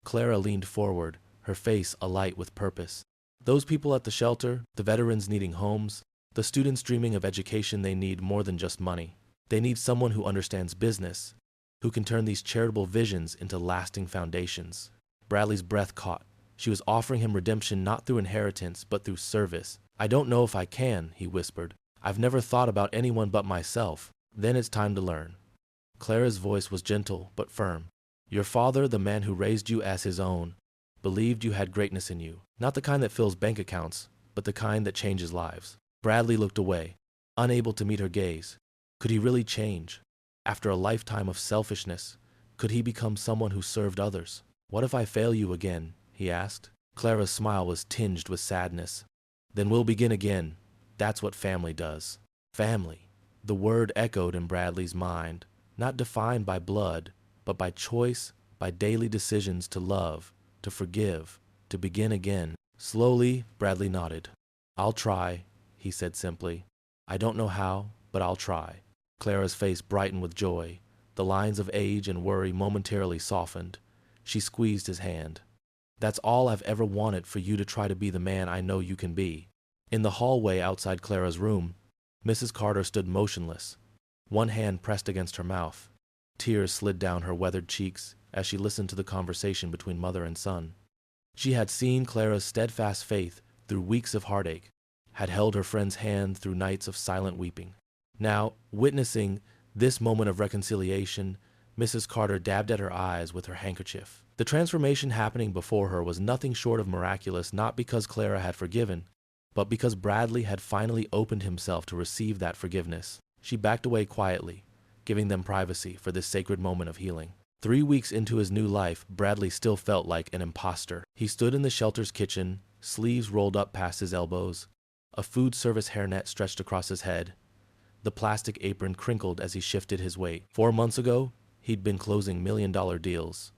Clara leaned forward, her face alight with purpose. Those people at the shelter, the veterans needing homes, the students dreaming of education, they need more than just money. They need someone who understands business, who can turn these charitable visions into lasting foundations. Bradley's breath caught. She was offering him redemption not through inheritance, but through service. I don't know if I can, he whispered. I've never thought about anyone but myself. Then it's time to learn. Clara's voice was gentle but firm. Your father, the man who raised you as his own, believed you had greatness in you. Not the kind that fills bank accounts, but the kind that changes lives. Bradley looked away, unable to meet her gaze. Could he really change? After a lifetime of selfishness, could he become someone who served others? What if I fail you again? He asked. Clara's smile was tinged with sadness. Then we'll begin again. That's what family does. Family. The word echoed in Bradley's mind. Not defined by blood, but by choice, by daily decisions to love, to forgive, to begin again. Slowly, Bradley nodded. I'll try, he said simply. I don't know how, but I'll try. Clara's face brightened with joy. The lines of age and worry momentarily softened. She squeezed his hand. That's all I've ever wanted, for you to try to be the man I know you can be. In the hallway outside Clara's room, Mrs. Carter stood motionless, one hand pressed against her mouth. Tears slid down her weathered cheeks as she listened to the conversation between mother and son. She had seen Clara's steadfast faith through weeks of heartache, had held her friend's hand through nights of silent weeping. Now, witnessing this moment of reconciliation, Mrs. Carter dabbed at her eyes with her handkerchief. The transformation happening before her was nothing short of miraculous, not because Clara had forgiven, but because Bradley had finally opened himself to receive that forgiveness. She backed away quietly, giving them privacy for this sacred moment of healing. 3 weeks into his new life, Bradley still felt like an imposter. He stood in the shelter's kitchen, sleeves rolled up past his elbows, a food service hairnet stretched across his head. The plastic apron crinkled as he shifted his weight. 4 months ago, he'd been closing million-dollar deals.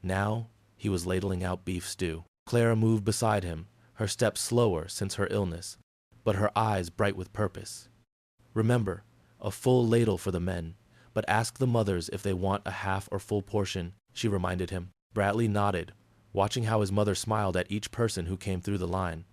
Now, he was ladling out beef stew. Clara moved beside him, her steps slower since her illness, but her eyes bright with purpose. Remember, a full ladle for the men, but ask the mothers if they want a half or full portion, she reminded him. Bradley nodded, watching how his mother smiled at each person who came through the line.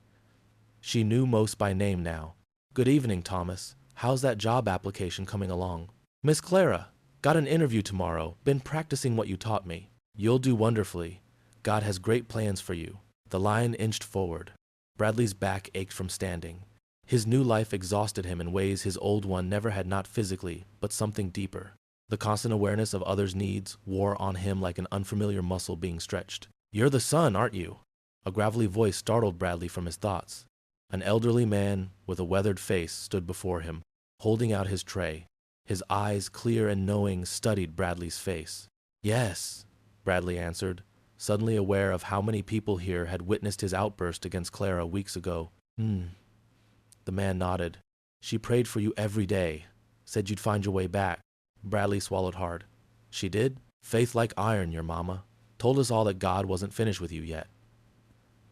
She knew most by name now. Good evening, Thomas. How's that job application coming along? Miss Clara, got an interview tomorrow. Been practicing what you taught me. You'll do wonderfully. God has great plans for you. The line inched forward. Bradley's back ached from standing. His new life exhausted him in ways his old one never had, not physically, but something deeper. The constant awareness of others' needs wore on him like an unfamiliar muscle being stretched. You're the son, aren't you? A gravelly voice startled Bradley from his thoughts. An elderly man with a weathered face stood before him, holding out his tray. His eyes, clear and knowing, studied Bradley's face. Yes, Bradley answered, suddenly aware of how many people here had witnessed his outburst against Clara weeks ago. The man nodded. She prayed for you every day, said you'd find your way back. Bradley swallowed hard. She did? Faith like iron, your mama. Told us all that God wasn't finished with you yet.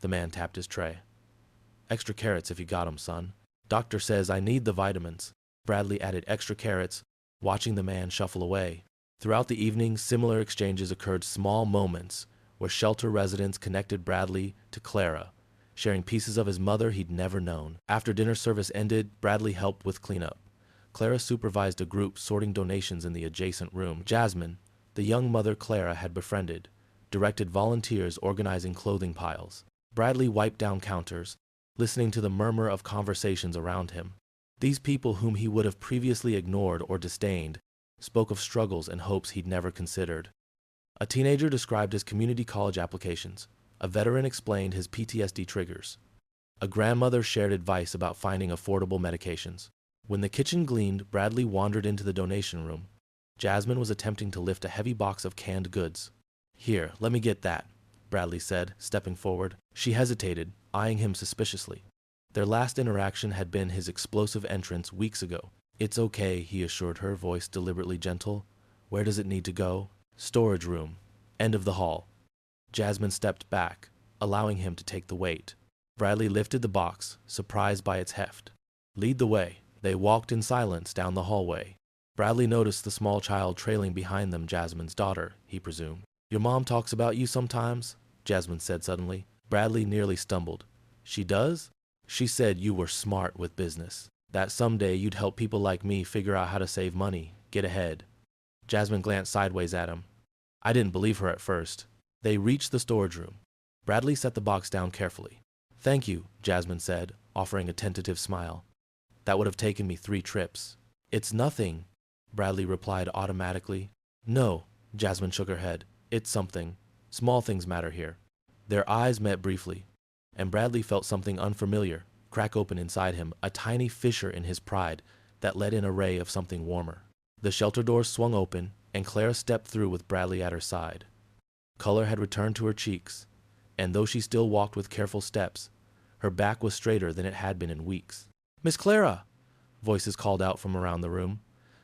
The man tapped his tray. Extra carrots if you got 'em, son. Doctor says I need the vitamins. Bradley added extra carrots, watching the man shuffle away. Throughout the evening, similar exchanges occurred, small moments where shelter residents connected Bradley to Clara, sharing pieces of his mother he'd never known. After dinner service ended, Bradley helped with cleanup. Clara supervised a group sorting donations in the adjacent room. Jasmine, the young mother Clara had befriended, directed volunteers organizing clothing piles. Bradley wiped down counters, listening to the murmur of conversations around him. These people, whom he would have previously ignored or disdained, spoke of struggles and hopes he'd never considered. A teenager described his community college applications. A veteran explained his PTSD triggers. A grandmother shared advice about finding affordable medications. When the kitchen gleamed, Bradley wandered into the donation room. Jasmine was attempting to lift a heavy box of canned goods. Here, let me get that, Bradley said, stepping forward. She hesitated, eyeing him suspiciously. Their last interaction had been his explosive entrance weeks ago. It's okay, he assured her, voice deliberately gentle. Where does it need to go? Storage room. End of the hall. Jasmine stepped back, allowing him to take the weight. Bradley lifted the box, surprised by its heft. Lead the way. They walked in silence down the hallway. Bradley noticed the small child trailing behind them, Jasmine's daughter, he presumed. Your mom talks about you sometimes, Jasmine said suddenly. Bradley nearly stumbled. She does? She said you were smart with business. That someday you'd help people like me figure out how to save money, get ahead. Jasmine glanced sideways at him. I didn't believe her at first. They reached the storage room. Bradley set the box down carefully. Thank you, Jasmine said, offering a tentative smile. That would have taken me 3 trips. It's nothing, Bradley replied automatically. No, Jasmine shook her head. It's something. Small things matter here. Their eyes met briefly, and Bradley felt something unfamiliar crack open inside him, a tiny fissure in his pride that let in a ray of something warmer. The shelter doors swung open, and Clara stepped through with Bradley at her side. Color had returned to her cheeks, and though she still walked with careful steps, her back was straighter than it had been in weeks. Miss Clara! Voices called out from around the room.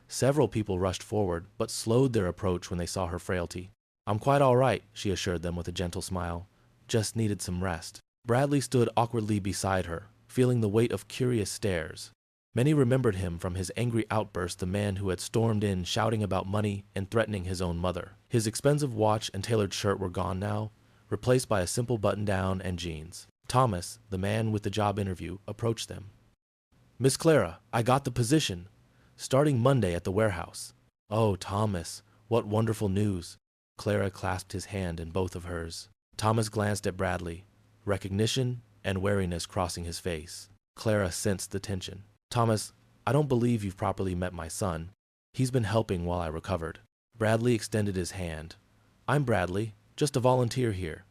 Several people rushed forward, but slowed their approach when they saw her frailty. I'm quite all right, she assured them with a gentle smile. Just needed some rest. Bradley stood awkwardly beside her, feeling the weight of curious stares. Many remembered him from his angry outburst, the man who had stormed in shouting about money and threatening his own mother. His expensive watch and tailored shirt were gone now, replaced by a simple button-down and jeans. Thomas, the man with the job interview, approached them. Miss Clara, I got the position. Starting Monday at the warehouse. Oh, Thomas, what wonderful news. Clara clasped his hand in both of hers. Thomas glanced at Bradley, recognition and wariness crossing his face. Clara sensed the tension. Thomas, I don't believe you've properly met my son. He's been helping while I recovered. Bradley extended his hand. I'm Bradley, just a volunteer here.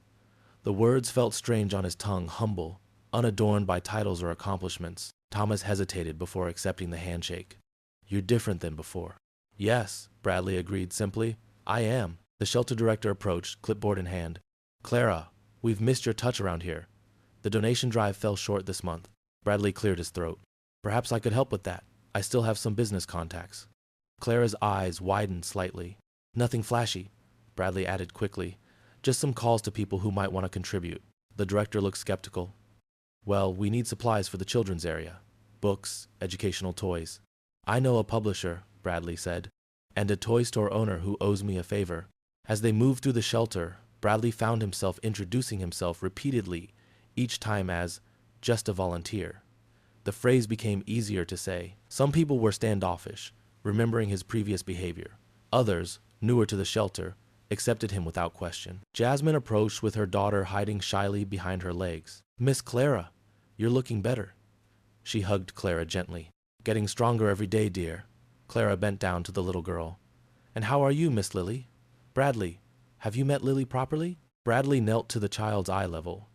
The words felt strange on his tongue, humble, unadorned by titles or accomplishments. Thomas hesitated before accepting the handshake. You're different than before. Yes, Bradley agreed simply. I am. The shelter director approached, clipboard in hand. Clara, we've missed your touch around here. The donation drive fell short this month. Bradley cleared his throat. Perhaps I could help with that. I still have some business contacts. Clara's eyes widened slightly. Nothing flashy, Bradley added quickly. Just some calls to people who might want to contribute. The director looked skeptical. Well, we need supplies for the children's area. Books, educational toys. I know a publisher, Bradley said, and a toy store owner who owes me a favor. As they moved through the shelter, Bradley found himself introducing himself repeatedly, each time as just a volunteer. The phrase became easier to say. Some people were standoffish, remembering his previous behavior. Others, newer to the shelter, accepted him without question. Jasmine approached with her daughter hiding shyly behind her legs. Miss Clara, you're looking better. She hugged Clara gently. Getting stronger every day, dear. Clara bent down to the little girl. And how are you, Miss Lily? Bradley, have you met Lily properly? Bradley knelt to the child's eye level.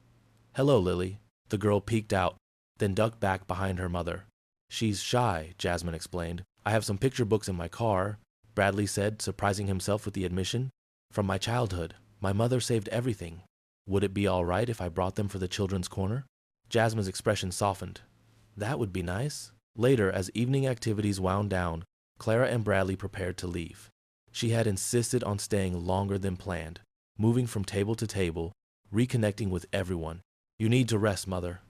Hello, Lily. The girl peeked out, then ducked back behind her mother. She's shy, Jasmine explained. I have some picture books in my car, Bradley said, surprising himself with the admission. From my childhood, my mother saved everything. Would it be all right if I brought them for the children's corner? Jasmine's expression softened. That would be nice. Later, as evening activities wound down, Clara and Bradley prepared to leave. She had insisted on staying longer than planned, moving from table to table, reconnecting with everyone. You need to rest, Mother,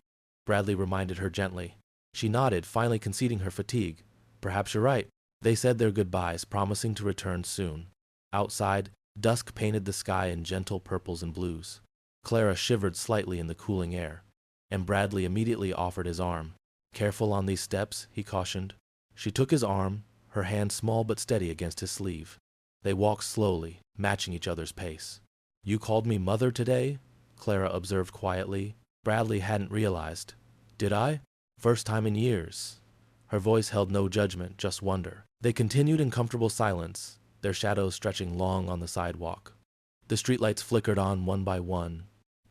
Bradley reminded her gently. She nodded, finally conceding her fatigue. Perhaps you're right. They said their goodbyes, promising to return soon. Outside, dusk painted the sky in gentle purples and blues. Clara shivered slightly in the cooling air, and Bradley immediately offered his arm. Careful on these steps, he cautioned. She took his arm, her hand small but steady against his sleeve. They walked slowly, matching each other's pace. You called me Mother today? Clara observed quietly. Bradley hadn't realized. Did I? First time in years. Her voice held no judgment, just wonder. They continued in comfortable silence, their shadows stretching long on the sidewalk. The streetlights flickered on one by one,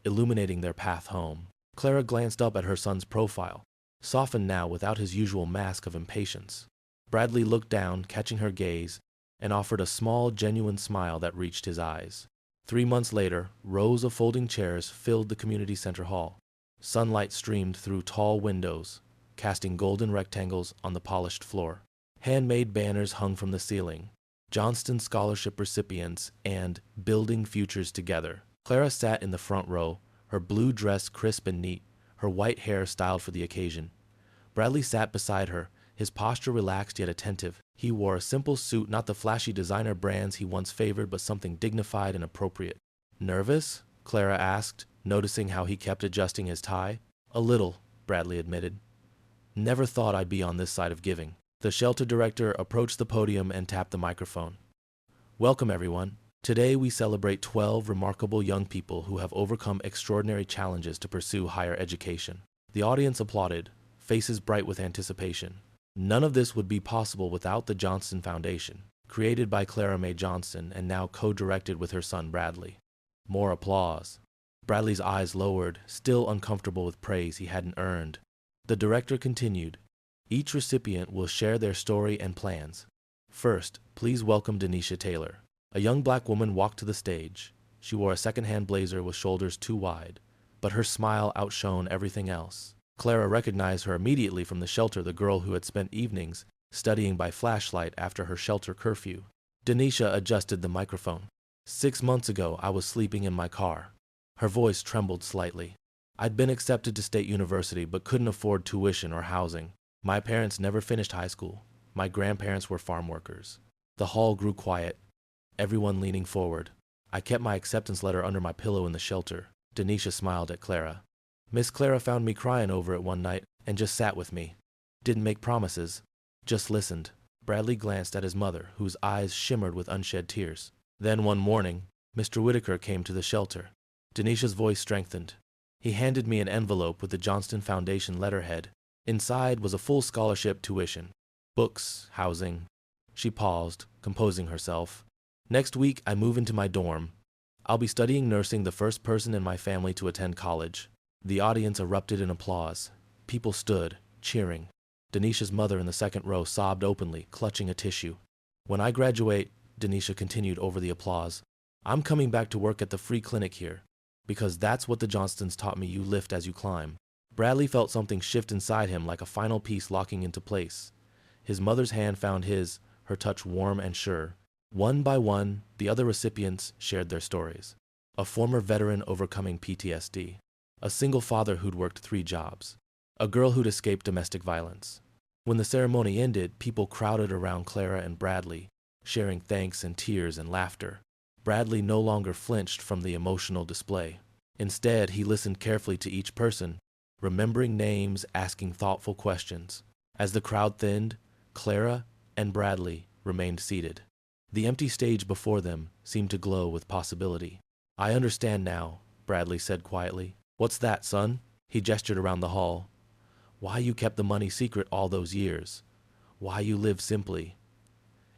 illuminating their path home. Clara glanced up at her son's profile, softened now without his usual mask of impatience. Bradley looked down, catching her gaze, and offered a small, genuine smile that reached his eyes. 3 months later, rows of folding chairs filled the community center hall. Sunlight streamed through tall windows, casting golden rectangles on the polished floor. Handmade banners hung from the ceiling. Johnston Scholarship recipients and Building Futures Together. Clara sat in the front row, her blue dress crisp and neat, her white hair styled for the occasion. Bradley sat beside her, his posture relaxed yet attentive. He wore a simple suit, not the flashy designer brands he once favored, but something dignified and appropriate. Nervous? Clara asked, noticing how he kept adjusting his tie. A little, Bradley admitted. Never thought I'd be on this side of giving. The shelter director approached the podium and tapped the microphone. Welcome, everyone. Today we celebrate 12 remarkable young people who have overcome extraordinary challenges to pursue higher education. The audience applauded, faces bright with anticipation. None of this would be possible without the Johnston Foundation, created by Clara Mae Johnston and now co-directed with her son Bradley. More applause. Bradley's eyes lowered, still uncomfortable with praise he hadn't earned. The director continued. Each recipient will share their story and plans. First, please welcome Denisha Taylor. A young black woman walked to the stage. She wore a second-hand blazer with shoulders too wide, but her smile outshone everything else. Clara recognized her immediately from the shelter, the girl who had spent evenings studying by flashlight after her shelter curfew. Denisha adjusted the microphone. 6 months ago, I was sleeping in my car. Her voice trembled slightly. I'd been accepted to State University but couldn't afford tuition or housing. My parents never finished high school. My grandparents were farm workers. The hall grew quiet, everyone leaning forward. I kept my acceptance letter under my pillow in the shelter. Denisha smiled at Clara. Miss Clara found me crying over it one night and just sat with me. Didn't make promises, just listened. Bradley glanced at his mother, whose eyes shimmered with unshed tears. Then one morning, Mr. Whitaker came to the shelter. Denisha's voice strengthened. He handed me an envelope with the Johnston Foundation letterhead. Inside was a full scholarship tuition. Books, housing. She paused, composing herself. Next week, I move into my dorm. I'll be studying nursing, the first person in my family to attend college. The audience erupted in applause. People stood, cheering. Denisha's mother in the second row sobbed openly, clutching a tissue. When I graduate, Denisha continued over the applause, I'm coming back to work at the free clinic here, because that's what the Johnstons taught me, you lift as you climb. Bradley felt something shift inside him, like a final piece locking into place. His mother's hand found his, her touch warm and sure. One by one, the other recipients shared their stories. A former veteran overcoming PTSD. a single father who'd worked 3 jobs, a girl who'd escaped domestic violence. When the ceremony ended, people crowded around Clara and Bradley, sharing thanks and tears and laughter. Bradley no longer flinched from the emotional display. Instead, he listened carefully to each person, remembering names, asking thoughtful questions. As the crowd thinned, Clara and Bradley remained seated. The empty stage before them seemed to glow with possibility. "I understand now," Bradley said quietly. "What's that, son?" He gestured around the hall. "Why you kept the money secret all those years. Why you lived simply.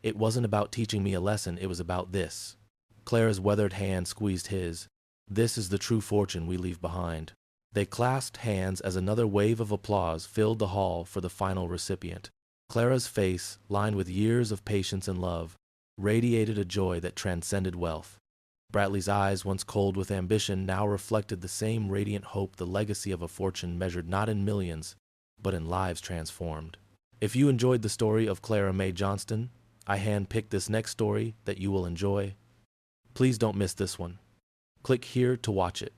It wasn't about teaching me a lesson, it was about this." Clara's weathered hand squeezed his. "This is the true fortune we leave behind." They clasped hands as another wave of applause filled the hall for the final recipient. Clara's face, lined with years of patience and love, radiated a joy that transcended wealth. Bradley's eyes, once cold with ambition, now reflected the same radiant hope, the legacy of a fortune measured not in millions, but in lives transformed. If you enjoyed the story of Clara Mae Johnston, I hand-picked this next story that you will enjoy. Please don't miss this one. Click here to watch it.